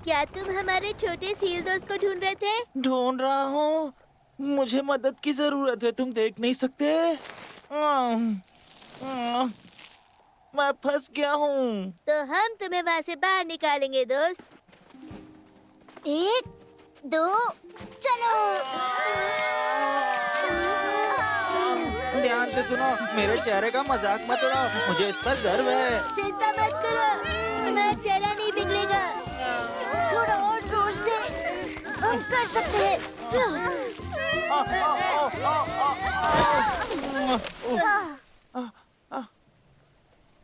क्या तुम हमारे छोटे सील दोस्त को ढूंढ रहे थे? ढूंढ रहा हूँ। मुझे मदद की जरूरत है, तुम देख नहीं सकते? मैं फंस गया हूँ। तो हम तुम्हें वहाँ से बाहर निकालेंगे दोस्त। 1, 2, चलो। ध्यान से सुनो, मेरे चेहरे का मजाक मत उड़ाओ, मुझे इस पर गर्व है। चिंता मत करो, तुम्हारा चेहरा नहीं बिगड़ेगा। थोड़ा और जोर से, हम कर सकते हैं।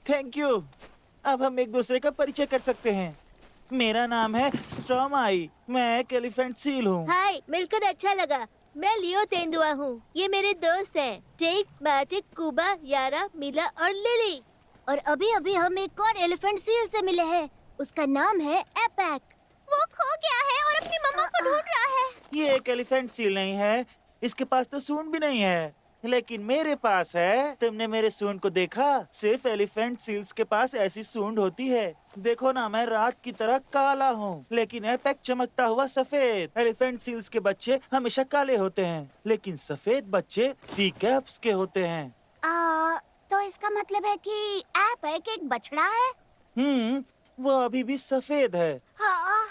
Thank you. अब हम एक दूसरे का परिचय कर सकते हैं। मेरा नाम है स्ट्रॉमाई, मैं एक एलिफेंट सील हूँ। हाय, मिलकर अच्छा लगा। मैं लियो तेंदुआ हूँ। ये मेरे दोस्त हैं, टेक, मैटिक, कुबा, यारा, मिला और लिली। और अभी अभी हम एक और एलिफेंट सील से मिले हैं। उसका नाम है एपैक। वो खो गया है और अपनी मम्मा को ढूंढ रहा है। ये एक एलिफेंट सील नहीं है, इसके पास तो सूंड भी नहीं है, लेकिन मेरे पास है। तुमने मेरे सूंड को देखा? सिर्फ एलिफेंट सील्स के पास ऐसी सूंड होती है। देखो ना, मैं रात की तरह काला हूँ, लेकिन एपैक चमकता हुआ सफेद। एलिफेंट सील्स के बच्चे हमेशा काले होते हैं, लेकिन सफेद बच्चे सी कैप्स के होते हैं। तो इसका मतलब है कि एपैक एक बछड़ा है? वो अभी भी सफेद है। हाँ।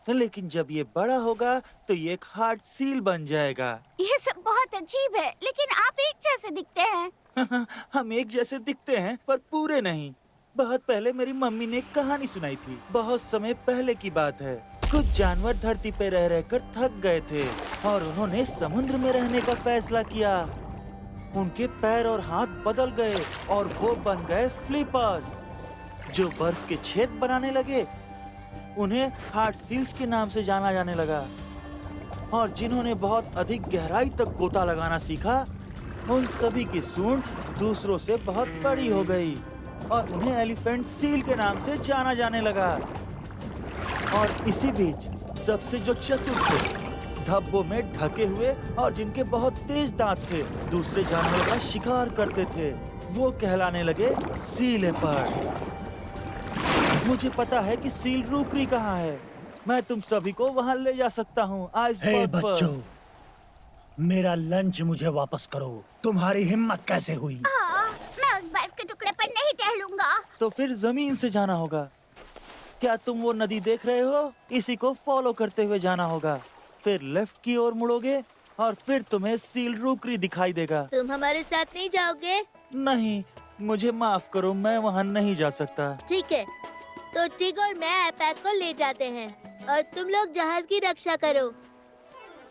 लेकिन जब ये बड़ा होगा तो ये एक हार्ड सील बन जाएगा। ये सब बहुत अजीब है, लेकिन आप एक जैसे दिखते हैं। हम एक जैसे दिखते हैं, पर पूरे नहीं। बहुत पहले मेरी मम्मी ने एक कहानी सुनाई थी। बहुत समय पहले की बात है। कुछ जानवर धरती पे रह रहकर थक गए थे और उन्होंने समुद्र में रहने का फैसला किया। उनके पैर और हाथ बदल गए और वो बन गए फ्लिपर्स, जो बर्फ के छेद बनाने लगे। उन्हें हार्ड सील्स के नाम से जाना जाने लगा। और जिन्होंने बहुत अधिक गहराई तक गोता लगाना सीखा, उन सभी की सूंड दूसरों से बहुत बड़ी हो गई और उन्हें एलिफेंट सील के नाम से जाना जाने लगा। और इसी बीच सबसे जो चतुर थे, धब्बों में ढके हुए और जिनके बहुत तेज दांत थे, दूसरे जानवरों का शिकार करते थे, वो कहलाने लगे सी लेपर्ड। मुझे पता है कि सील रूकरी कहाँ है। मैं तुम सभी को वहाँ ले जा सकता हूँ। हे बच्चों, मेरा लंच मुझे वापस करो। तुम्हारी हिम्मत कैसे हुई? मैं उस बर्फ के टुकड़े पर नहीं टहलूंगा। तो फिर जमीन से जाना होगा। क्या तुम वो नदी देख रहे हो? इसी को फॉलो करते हुए जाना होगा। फिर लेफ्ट की ओर मुड़ोगे और फिर तुम्हें सील रूकरी दिखाई देगा। तुम हमारे साथ नहीं जाओगे? नहीं, मुझे माफ करो, मैं वहाँ नहीं जा सकता। ठीक है, तो टिग और मैं एपैक को ले जाते हैं और तुम लोग जहाज की रक्षा करो।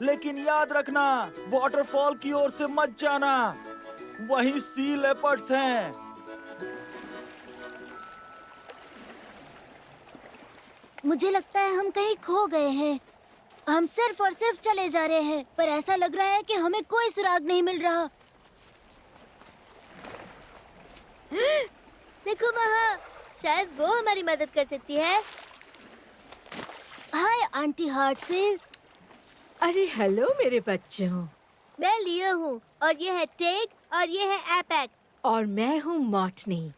लेकिन याद रखना, वाटरफॉल की ओर से मत जाना, वहीं सी लेपर्ड्स हैं। मुझे लगता है हम कहीं खो गए हैं। हम सिर्फ और सिर्फ चले जा रहे हैं, पर ऐसा लग रहा है कि हमें कोई सुराग नहीं मिल रहा। देखो वहाँ, शायद वो हमारी मदद कर सकती है। Hi aunty hard seal. अरे हेलो मेरे बच्चों। मैं लियो हूँ और ये है टेक और ये है एपैक। और मैं हूँ मॉटनी।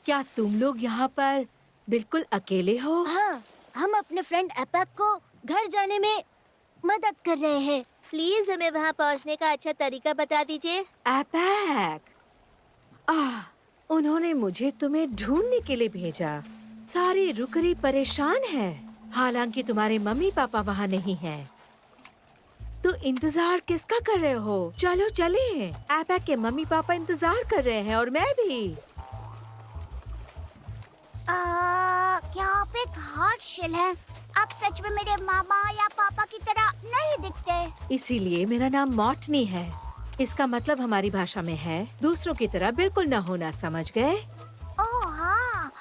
क्या तुम लोग यहाँ पर बिल्कुल अकेले हो? हाँ, हम अपने फ्रेंड एपैक को घर जाने में मदद कर रहे हैं। प्लीज हमें वहाँ पहुँचने का अच्छा तरीका बता दीजिए। एपैक, उन्होंने मुझे तुम्हें ढूंढने के लिए भेजा। सारी रुकरी परेशान है, हालांकि तुम्हारे मम्मी पापा वहाँ नहीं हैं। तो इंतजार किसका कर रहे हो? चलो चले। एपैक के मम्मी पापा इंतजार कर रहे हैं और मैं भी। क्या आप एक हार्ड शेल हैं? आप सच में मेरे मामा या पापा की तरह नहीं दिखते। इसीलिए मेरा नाम मॉटनी है। इसका मतलब हमारी भाषा में है दूसरों की तरह बिल्कुल न होना, समझ गए? ओह हाँ।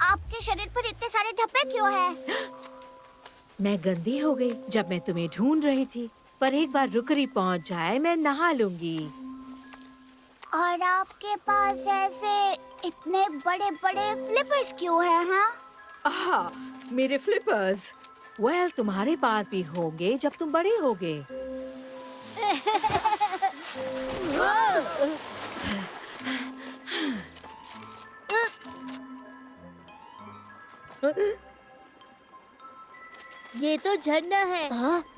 आपके शरीर पर इतने सारे धब्बे क्यों हैं? मैं गंदी हो गई जब मैं तुम्हें ढूंढ रही थी, पर एक बार रुकरी पहुंच जाए मैं नहा लूंगी। और आपके पास ऐसे इतने बड़े बड़े फ्लिपर्स क्यों हैं, हाँ? आहा, मेरे फ्लिपर्स। वेल, तुम्हारे पास भी होंगे जब तुम बड़े होगे। ये तो झरना है।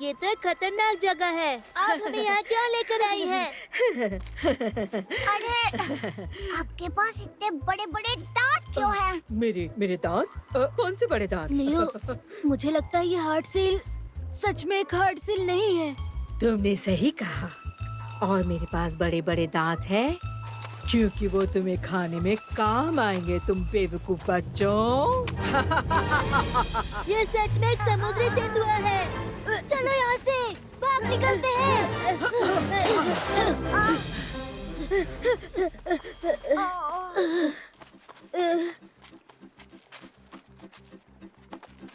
ये तो एक खतरनाक जगह है। आप हमें यहाँ क्यों लेकर आई हैं? अरे आपके पास इतने बड़े बड़े दांत क्यों हैं? मेरे दांत? कौन से बड़े दांत? लियो, मुझे लगता है ये हार्ट सील सच में एक हार्ट सील नहीं है। तुमने सही कहा। और मेरे पास बड़े बड़े दांत हैं क्योंकि वो तुम्हें खाने में काम आएंगे, तुम बेवकूफ बच्चों। ये सच में एक समुद्री तेंदुआ है। चलो यहाँ से भाग निकलते हैं।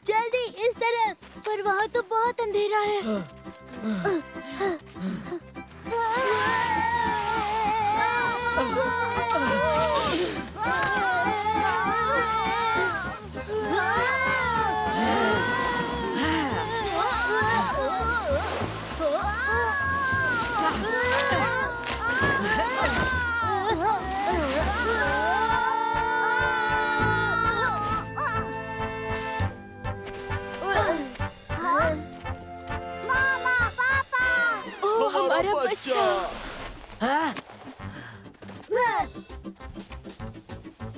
जल्दी इस तरफ। पर वहाँ तो बहुत अंधेरा है। हमारा बच्चा।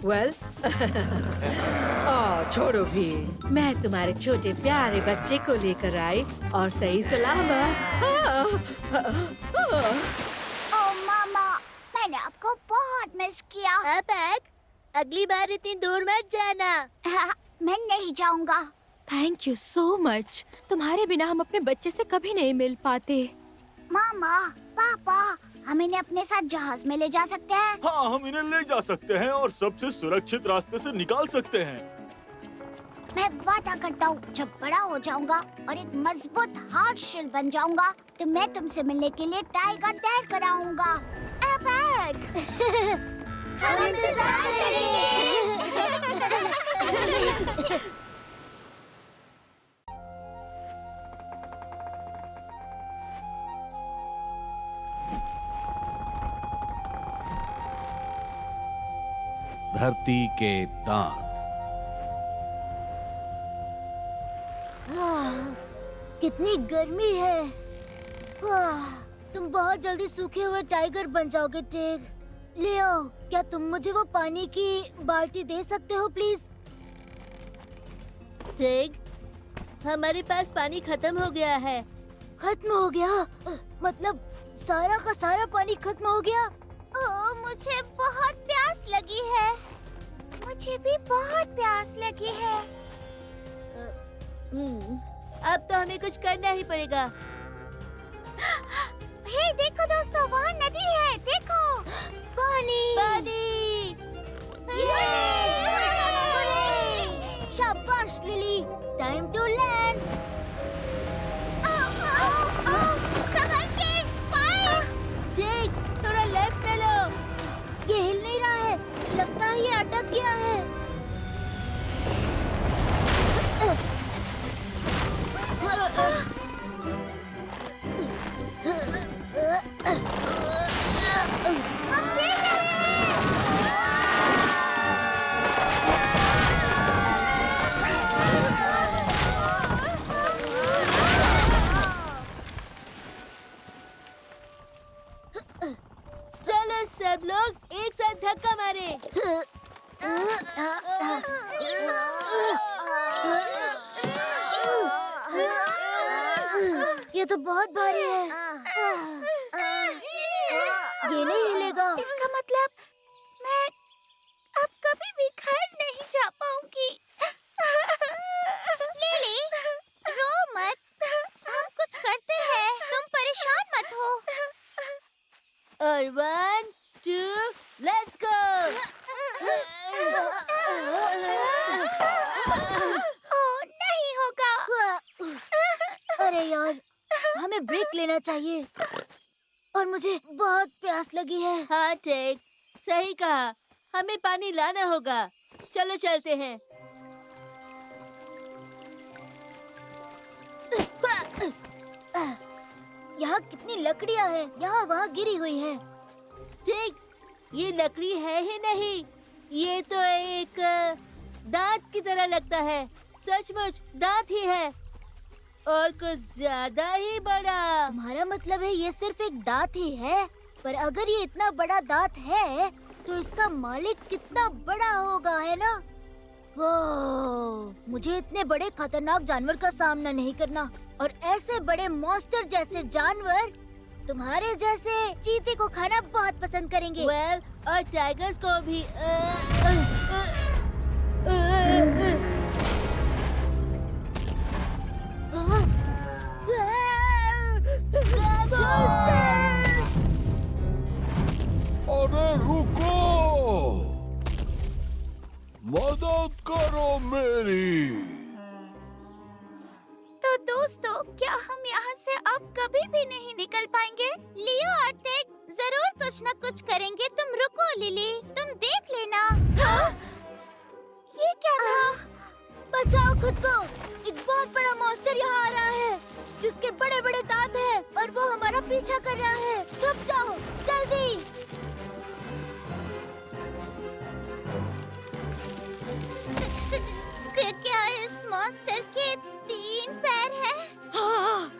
वेल, छोड़ो भी। मैं तुम्हारे छोटे प्यारे बच्चे को लेकर आई और सही सलामत। ओ मामा, मैंने आपको बहुत मिस किया। अगली बार इतनी दूर मत जाना। हाँ, मैं नहीं जाऊंगा। Thank you so much. तुम्हारे बिना हम अपने बच्चे से कभी नहीं मिल पाते। मामा, पापा, हम इन्हें अपने साथ जहाज में ले जा सकते हैं? हाँ, हम इन्हें ले जा सकते हैं और सबसे सुरक्षित रास्ते से निकाल सकते हैं। मैं वादा करता हूँ, जब बड़ा हो जाऊंगा और एक मजबूत हार्ट शेल बन जाऊंगा तो मैं तुमसे मिलने के लिए टाइगर तैर कर आऊंगा। हम इंतजार करेंगे। धरती के दांत। कितनी गर्मी है। तुम बहुत जल्दी सूखे हुए टाइगर बन जाओगे टेग। लियो, क्या तुम मुझे वो पानी की बाल्टी दे सकते हो प्लीज? टेग, हमारे पास पानी खत्म हो गया है। खत्म हो गया? मतलब सारा का सारा पानी खत्म हो गया? मुझे बहुत प्यास लगी है। मुझे भी बहुत प्यास लगी है। अब तो हमें कुछ करना ही पड़ेगा। हे देखो दोस्तों, वहाँ नदी है। देखो, पानी पानी। शाबाश लिली, टाइम टू लैंड। संभल के, पाइप्स। ठीक, थोड़ा लेफ्ट में लो। ये हिल नहीं रहा है, लगता है ये अटक गया है। चलो सब लोग एक साथ धक्का मारे। ये तो बहुत भारी है। ये नहीं हिलेगा। इसका मतलब मैं अब कभी भी घर नहीं जा पाऊंगी। लिली, रो मत, हम कुछ करते हैं, तुम परेशान मत हो। और 1, 2, लेट्स गो। ओह, नहीं होगा। अरे यार, हमें ब्रेक लेना चाहिए और मुझे बहुत प्यास लगी है। हाँ टेक, सही कहा, हमें पानी लाना होगा। चलो चलते हैं। यहाँ कितनी लकड़ियाँ हैं, यहाँ वहाँ गिरी हुई हैं। टेक, ये लकड़ी है ही नहीं, ये तो एक दांत की तरह लगता है। सचमुच दांत ही है, और कुछ ज्यादा ही बड़ा। तुम्हारा मतलब है ये सिर्फ एक दांत ही है? पर अगर ये इतना बड़ा दांत है तो इसका मालिक कितना बड़ा होगा, है ना? वो मुझे इतने बड़े खतरनाक जानवर का सामना नहीं करना, और ऐसे बड़े मॉन्स्टर जैसे जानवर तुम्हारे जैसे चीते को खाना बहुत पसंद करेंगे। वेल, और टाइगर्स को भी। अरे रुको, मदद करो मेरी। तो दोस्तों, क्या हम यहाँ से अब कभी भी नहीं निकल पाएंगे? लियो और टेक जरूर कुछ न कुछ करेंगे। तुम रुको लिली, तुम देख लेना। ये क्या था? बचाओ खुद को, एक बहुत बड़ा मॉन्स्टर यहाँ आ रहा है जिसके बड़े बड़े दांत हैं और वो हमारा पीछा कर रहा है। छुप जाओ जल्दी। क्या इस मॉन्स्टर के 3 पैर हैं? हाँ,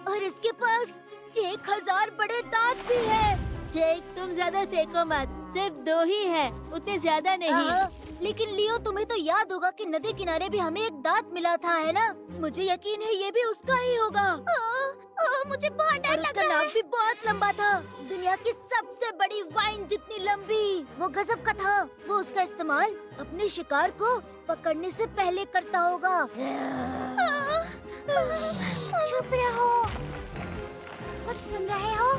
और इसके पास 1000 बड़े दांत भी है। टेक, तुम ज्यादा फेंको मत, सिर्फ 2 ही है, उतने ज्यादा नहीं। लेकिन लियो, तुम्हें तो याद होगा कि नदी किनारे भी हमें एक दांत मिला था, है ना? मुझे यकीन है ये भी उसका ही होगा। मुझे बहुत डर लग रहा है। उसका नाक भी बहुत लंबा था, दुनिया की सबसे बड़ी वाइन जितनी लंबी। वो गजब का था। वो उसका इस्तेमाल अपने शिकार को पकड़ने से पहले करता होगा। चुप रहो, कुछ सुन रहे हो?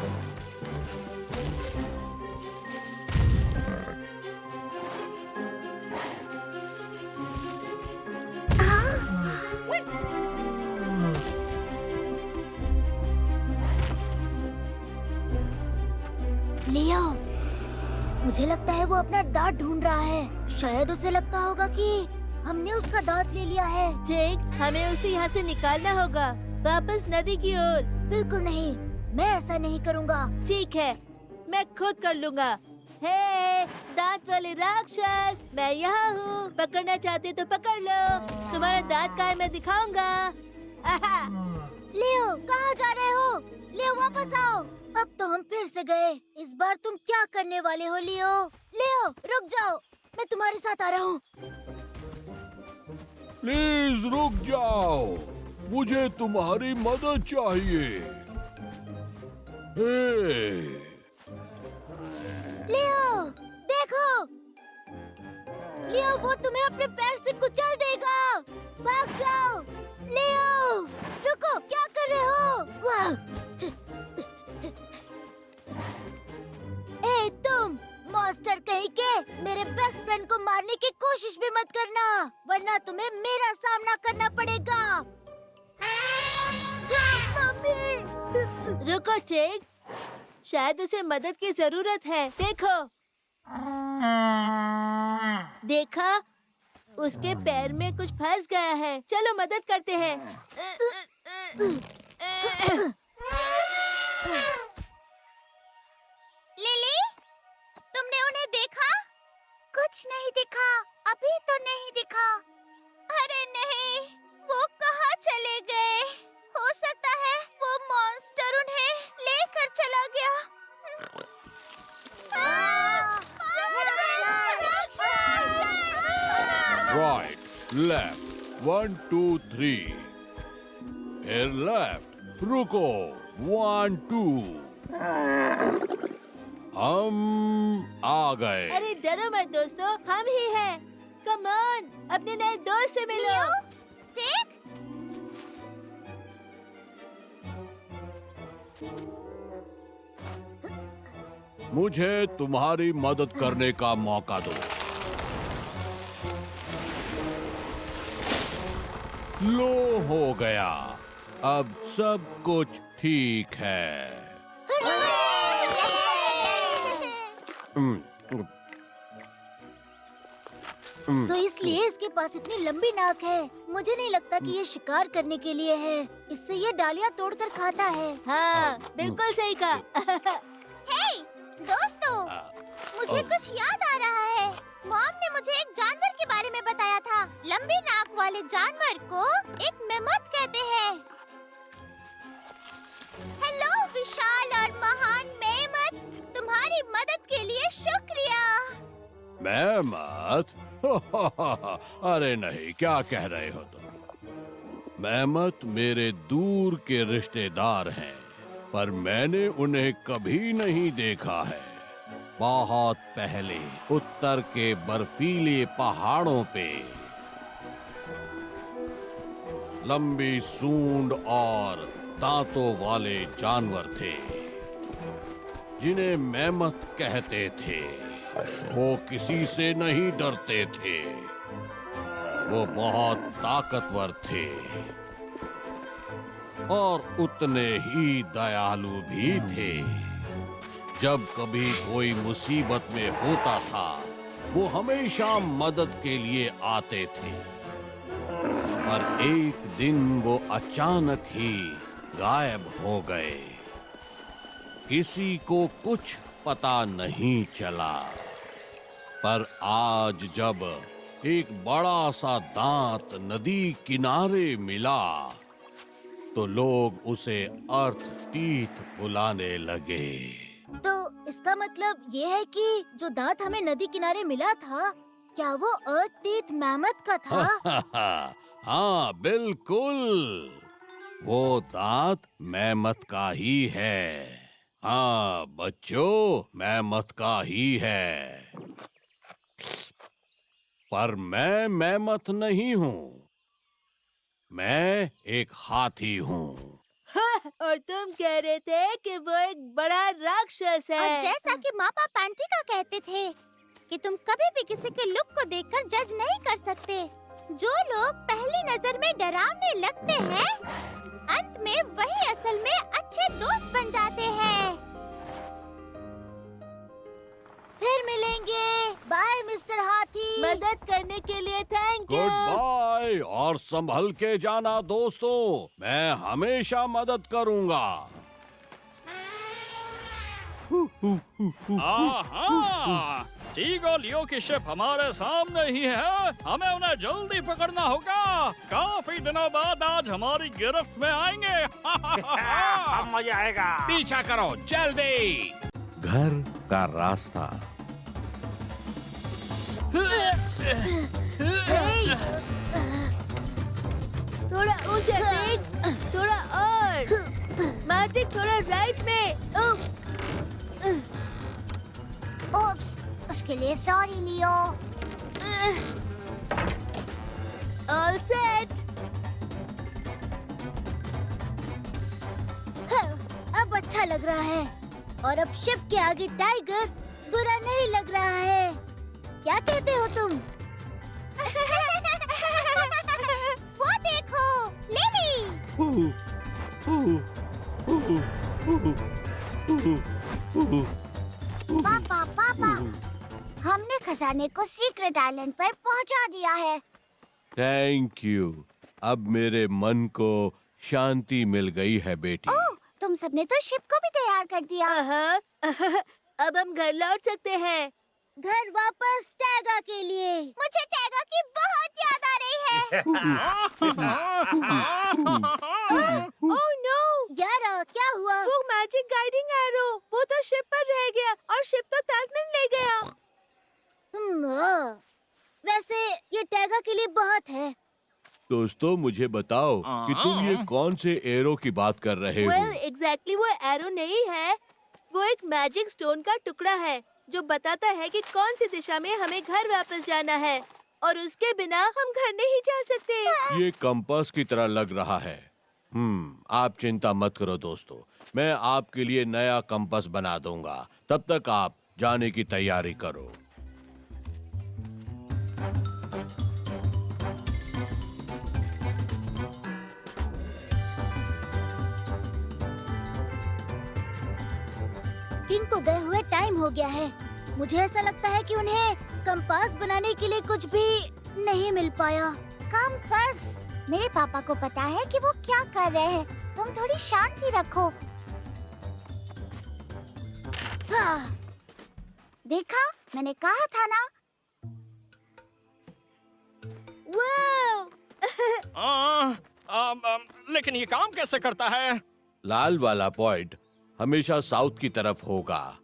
लियो, मुझे लगता है वो अपना दांत ढूंढ रहा है। शायद उसे लगता होगा कि हमने उसका दांत ले लिया है। टेक, हमें उसे यहाँ से निकालना होगा, वापस नदी की ओर। बिल्कुल नहीं, मैं ऐसा नहीं करूँगा। ठीक है, मैं खुद कर लूँगा। हे, दांत वाले राक्षस, मैं यहाँ हूँ। पकड़ना चाहते तो पकड़ लो। तुम्हारा दांत कहाँ है मैं दिखाऊंगा। लियो, कहाँ जा रहे हो? लियो, वापस आओ। अब तो हम फिर से गए। इस बार तुम क्या करने वाले हो लियो? लियो, रुक जाओ, मैं तुम्हारे साथ आ रहा हूँ। प्लीज रुक जाओ, मुझे तुम्हारी मदद चाहिए। लियो, देखो। लियो, वो तुम्हें अपने पैर से कुचल देगा। भाग जाओ। लियो, रुको, क्या कर रहे हो? वाह! ए तुम मॉन्स्टर कहीं के, मेरे बेस्ट फ्रेंड को मारने की कोशिश भी मत करना, वरना तुम्हें मेरा सामना करना पड़ेगा। मम्मी! रुको टेक, शायद उसे मदद की जरूरत है। देखो, देखा, उसके पैर में कुछ फंस गया है। चलो मदद करते हैं। लिली, तुमने उन्हें देखा? कुछ नहीं दिखा, अभी तो नहीं दिखा। अरे नहीं, वो कहाँ चले गए? हो सकता है वो मॉन्स्टर उन्हें लेकर चला गया। Right, left, 1 2 3। फिर लेफ्ट, रुको, 1 2। हम आ गए। अरे डरो मत दोस्तों, हम ही हैं। कम ऑन, अपने नए दोस्त से मिलो। टेक, मुझे तुम्हारी मदद करने का मौका दो। लो, हो गया। अब सब कुछ ठीक है। तो इसलिए इसके पास इतनी लंबी नाक है। मुझे नहीं लगता कि ये शिकार करने के लिए है। इससे ये डालियाँ तोड़कर खाता है। हाँ, बिल्कुल सही कहा। हे, दोस्तों, मुझे कुछ याद आ रहा है। मॉम ने मुझे एक जानवर के बारे में बताया था। लंबी नाक वाले जानवर को एक मेमथ कहते हैं। हेलो विशाल और महान मेमथ, तुम्हारी मदद के लिए शुक्रिया। मेमथ? अरे नहीं, क्या कह रहे हो तुम? मेमथ मेरे दूर के रिश्तेदार हैं, पर मैंने उन्हें कभी नहीं देखा है। बहुत पहले उत्तर के बर्फीले पहाड़ों पे लंबी सूंड और दांतों वाले जानवर थे जिन्हें मेमथ कहते थे। वो किसी से नहीं डरते थे। वो बहुत ताकतवर थे और उतने ही दयालु भी थे। जब कभी कोई मुसीबत में होता था, वो हमेशा मदद के लिए आते थे। पर एक दिन वो अचानक ही गायब हो गए। किसी को कुछ पता नहीं चला। पर आज जब एक बड़ा सा दांत नदी किनारे मिला, तो लोग उसे अर्थ टीथ बुलाने लगे। तो इसका मतलब ये है कि जो दांत हमें नदी किनारे मिला था, क्या वो अर्थ टीथ मैमथ का था? हाँ, बिल्कुल। वो दांत मेमथ का ही है। हाँ बच्चों, मेमथ का ही है। पर मैं मेमथ नहीं हूँ। मैं एक हाथी हूँ। और तुम कह रहे थे कि वो एक बड़ा राक्षस है। और जैसा कि मापा पैंटी का कहते थे कि तुम कभी भी किसी के लुक को देखकर जज नहीं कर सकते। जो लोग पहली नजर में डरावने लगते हैं, अंत में वही असल में अच्छे दोस्त बन जाते हैं। फिर मिलेंगे। बाय मिस्टर हाथी। मदद करने के लिए थैंक यू। गुड बाय और संभल के जाना दोस्तों। मैं हमेशा मदद करूँगा। आहा, टीगो लियो की शिप हमारे सामने ही है। हमें उन्हें जल्दी पकड़ना होगा। काफी दिनों बाद आज हमारी गिरफ्त में आएंगे। मजा आएगा। पीछा करो जल्दी। घर का रास्ता। थोड़ा ऊंचा देख, थोड़ा और। मार्टिन थोड़ा राइट में। ओप्स, उसके लिए सॉरी लियो। All set. अब अच्छा लग रहा है। और अब शिप के आगे टाइगर बुरा नहीं लग रहा है। क्या कहते हो तुम? वो देखो, लिली। पापा पापा, हमने खजाने को सीक्रेट आइलैंड पर पहुंचा दिया है। Thank you. अब मेरे मन को शांति मिल गई है बेटी। ओह, तुम सबने तो शिप को भी तैयार कर दिया। अब हम घर लौट सकते हैं। घर वापस टैगा के लिए। मुझे टैगा की बहुत याद आ रही है। Oh no! यारा, क्या हुआ? वो मैजिक गाइडिंग एरो, वो तो शिप पर रह गया और शिप तो ताजमहल ले गया। वैसे ये टैगा के लिए बहुत है। दोस्तों मुझे बताओ कि तुम ये कौन से एरो की बात कर रहे हो? एग्जैक्टली वो एरो नहीं है। वो एक मैजिक स्टोन का टुकड़ा है जो बताता है कि कौन सी दिशा में हमें घर वापस जाना है, और उसके बिना हम घर नहीं जा सकते। ये कंपास की तरह लग रहा है। आप चिंता मत करो दोस्तों, मैं आपके लिए नया कंपास बना दूंगा। तब तक आप जाने की तैयारी करो। को गए हुए टाइम हो गया है। मुझे ऐसा लगता है कि उन्हें कंपास बनाने के लिए कुछ भी नहीं मिल पाया। कंपास? मेरे पापा को पता है कि वो क्या कर रहे हैं। तुम थोड़ी शांति रखो। हाँ, देखा, मैंने कहा था ना। लेकिन ये काम कैसे करता है? लाल वाला पॉइंट हमेशा साउथ की तरफ होगा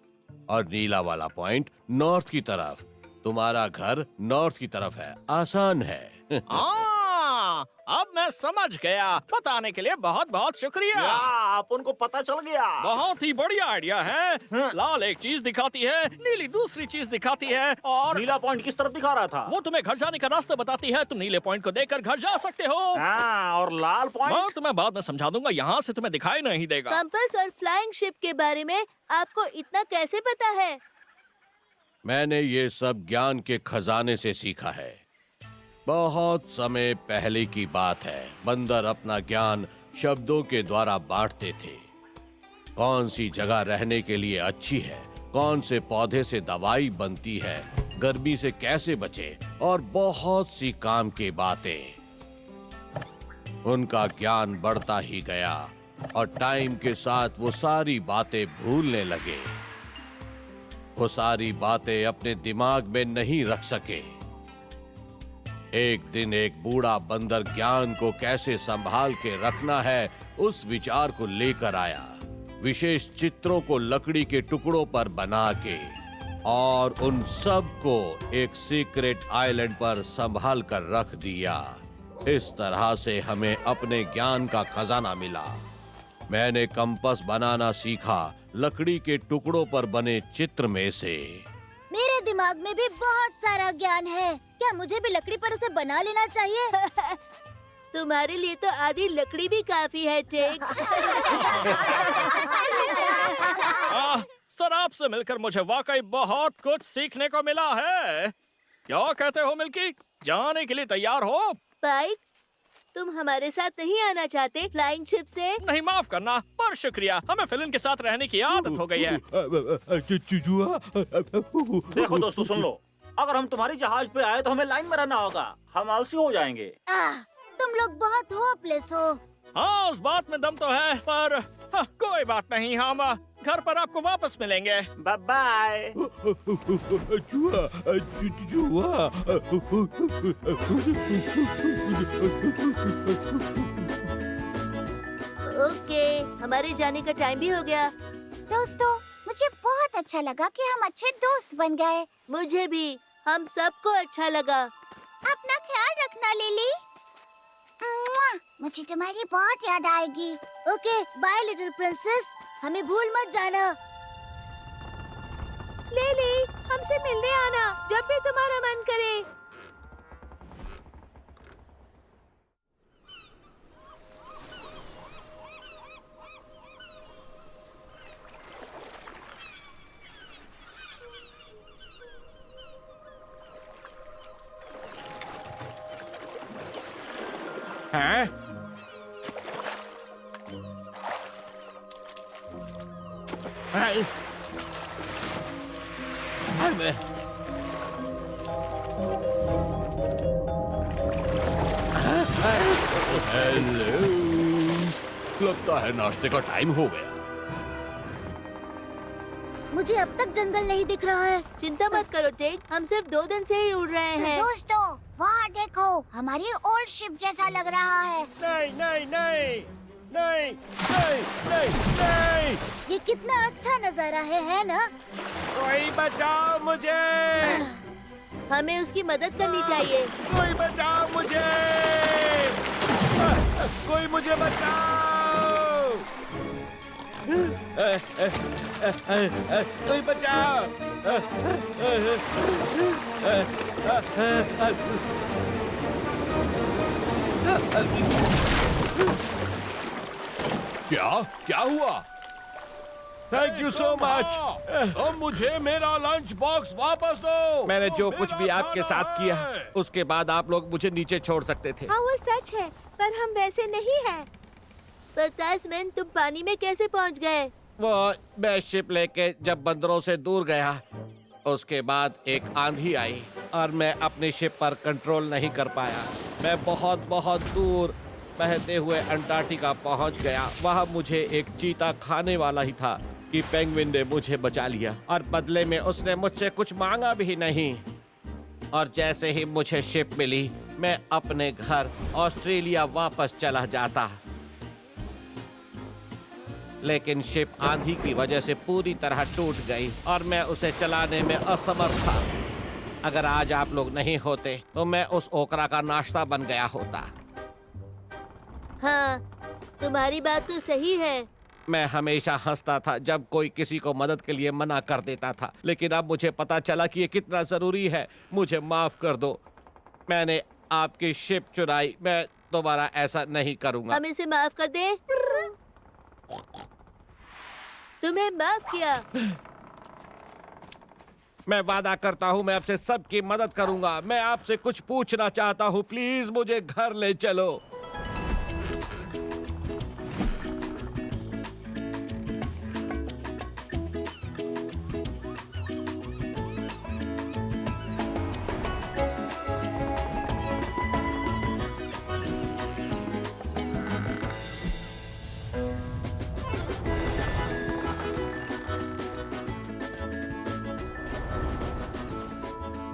और नीला वाला पॉइंट नॉर्थ की तरफ। तुम्हारा घर नॉर्थ की तरफ है। आसान है। अब मैं समझ गया। बताने के लिए बहुत बहुत शुक्रिया। आप उनको पता चल गया। बहुत ही बढ़िया आइडिया है। लाल एक चीज दिखाती है, नीली दूसरी चीज दिखाती है, और नीला पॉइंट किस तरफ दिखा रहा था? वो तुम्हें घर जाने का रास्ता बताती है। तुम नीले पॉइंट को देखकर घर जा सकते हो। और लाल पॉइंट? वो तुम्हें बाद में समझा दूंगा। यहाँ से तुम्हें दिखाई नहीं देगा। कंपास और फ्लाइंग शिप के बारे में आपको इतना कैसे पता है? मैंने ये सब ज्ञान के खजाने से सीखा है। बहुत समय पहले की बात है। बंदर अपना ज्ञान शब्दों के द्वारा बांटते थे। कौन सी जगह रहने के लिए अच्छी है, कौन से पौधे से दवाई बनती है, गर्मी से कैसे बचे, और बहुत सी काम की बातें। उनका ज्ञान बढ़ता ही गया और टाइम के साथ वो सारी बातें भूलने लगे। वो सारी बातें अपने दिमाग में नहीं रख सके। एक दिन एक बूढ़ा बंदर ज्ञान को कैसे संभाल के रखना है उस विचार को लेकर आया। विशेष चित्रों को लकड़ी के टुकड़ों पर बना के और उन सब को एक सीक्रेट आइलैंड पर संभाल कर रख दिया। इस तरह से हमें अपने ज्ञान का खजाना मिला। मैंने कंपास बनाना सीखा लकड़ी के टुकड़ों पर बने चित्र में से। मेरे दिमाग में भी बहुत सारा ज्ञान है। क्या मुझे भी लकड़ी पर उसे बना लेना चाहिए? तुम्हारे लिए तो आधी लकड़ी भी काफी है, टेक। सर, आपसे मिलकर मुझे वाकई बहुत कुछ सीखने को मिला है। क्या कहते हो मिल्की? जाने के लिए तैयार हो? पाइक, तुम हमारे साथ नहीं आना चाहते फ्लाइंग शिप से? नहीं, माफ करना, पर शुक्रिया। हमें फिल्म के साथ रहने की आदत हो गई है। देखो दोस्तों, सुन लो। अगर हम तुम्हारी जहाज पे आए तो हमें लाइन में रहना होगा। हम आलसी हो जाएंगे। तुम लोग बहुत होपलेस हो। हाँ, उस बात में दम तो है, पर कोई बात नहीं। हम घर पर आपको वापस मिलेंगे। Bye bye. ओके, हमारे जाने का टाइम भी हो गया। दोस्तों, मुझे बहुत अच्छा लगा कि हम अच्छे दोस्त बन गए। मुझे भी। हम सबको अच्छा लगा। अपना ख्याल रखना लिली। मुझे तुम्हारी बहुत याद आएगी। Okay, bye little princess. हमें भूल मत जाना। लिली, हमसे मिलने आना जब भी तुम्हारा मन करे। हैं? हेलो, लगता है नाश्ते का टाइम हो गया। मुझे अब तक जंगल नहीं दिख रहा है। चिंता मत करो टेक, हम सिर्फ 2 दिन से ही उड़ रहे हैं। दोस्तों, वहाँ देखो, हमारी ओल्ड शिप जैसा लग रहा है। नहीं नहीं नहीं नहीं नहीं नहीं नहीं। ये कितना अच्छा नजारा है ना? कोई बचाओ मुझे। हमें उसकी मदद करनी चाहिए। कोई बचाओ मुझे। कोई मुझे बचाओ। कोई बचाओ। क्या क्या हुआ? Thank you so much. अब मुझे मेरा लंच बॉक्स वापस दो। मैंने जो कुछ भी आपके साथ किया, उसके बाद आप लोग मुझे नीचे छोड़ सकते थे। हाँ, वो सच है, पर हम वैसे नहीं हैं। पर तासमैन, तुम पानी में कैसे पहुंच गए? वो मैं शिप लेके जब बंदरों से दूर गया, उसके बाद एक आंधी आई और मैं अपनी शिप पर कंट्रोल नहीं कर पाया। मैं बहुत बहुत दूर बहते हुए अंटार्कटिका पहुंच गया। वहां मुझे एक चीता खाने वाला ही था कि पेंगुइन ने मुझे बचा लिया और बदले में उसने मुझसे कुछ मांगा भी नहीं। और जैसे ही मुझे शिप मिली, मैं अपने घर ऑस्ट्रेलिया वापस चला जाता। लेकिन शिप आंधी की वजह से पूरी तरह टूट गई और मैं उसे चलाने में असमर्थ था। अगर आज आप लोग नहीं होते तो मैं उस ओकरा का नाश्ता बन गया होता। हाँ, तुम्हारी बात तो सही है। मैं हमेशा हंसता था जब कोई किसी को मदद के लिए मना कर देता था, लेकिन अब मुझे पता चला कि ये कितना जरूरी है। मुझे माफ कर दो, मैंने आपकी शिप चुराई। मैं दोबारा ऐसा नहीं करूंगा। हम इसे माफ कर दे। तुम्हें माफ किया। मैं वादा करता हूँ मैं आपसे सबकी मदद करूंगा। मैं आपसे कुछ पूछना चाहता हूँ, प्लीज मुझे घर ले चलो।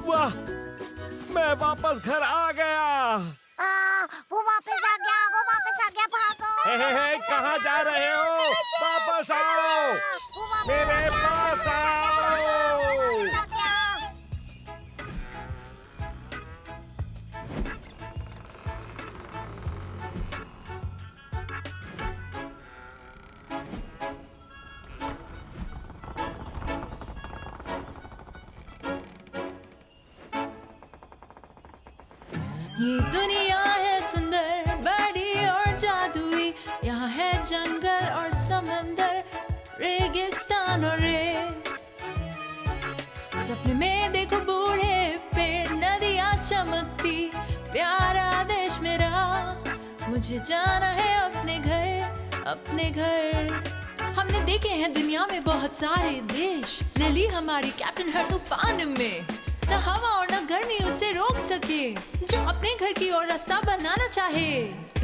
वाह, मैं वापस घर आ गया। वो वापस आ गया, भागो। हे, कहाँ जा रहे हो? वापस आओ, मेरे पास आओ। ये दुनिया है सुंदर, बड़ी और जादुई। यहाँ है जंगल और समंदर, रेगिस्तान और रेत। सपने में देखो बूढ़े पेड़, नदियाँ चमकती, प्यारा देश मेरा। मुझे जाना है अपने घर, अपने घर। हमने देखे हैं दुनिया में बहुत सारे देश, ले ली हमारी कैप्टन हर तूफान में। न हवा और न गर्मी उसे रोक सके, जो अपने घर की ओर रास्ता बनाना चाहे।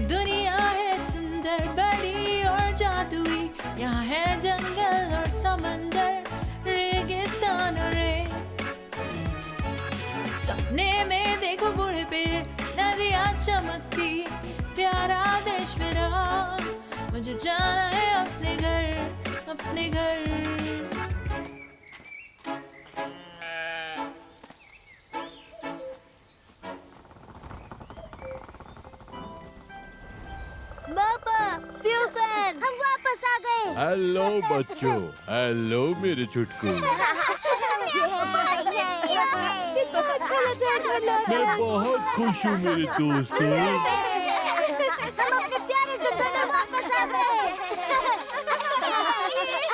दुनिया है सुंदर, बड़ी और जादुई। यहाँ है जंगल और समंदर, रेगिस्तान और रेत। सपने में देखो बूढ़े पेड़, नदियाँ चमकती, प्यारा देश मेरा। मुझे जाना है अपने घर, अपने घर। पापा, फ्यूफन, हम वापस आ गए। हेलो बच्चों, हेलो मेरे चुटकू। कितना अच्छा लग रहा है। मैं बहुत खुश हूँ मेरे दोस्तों।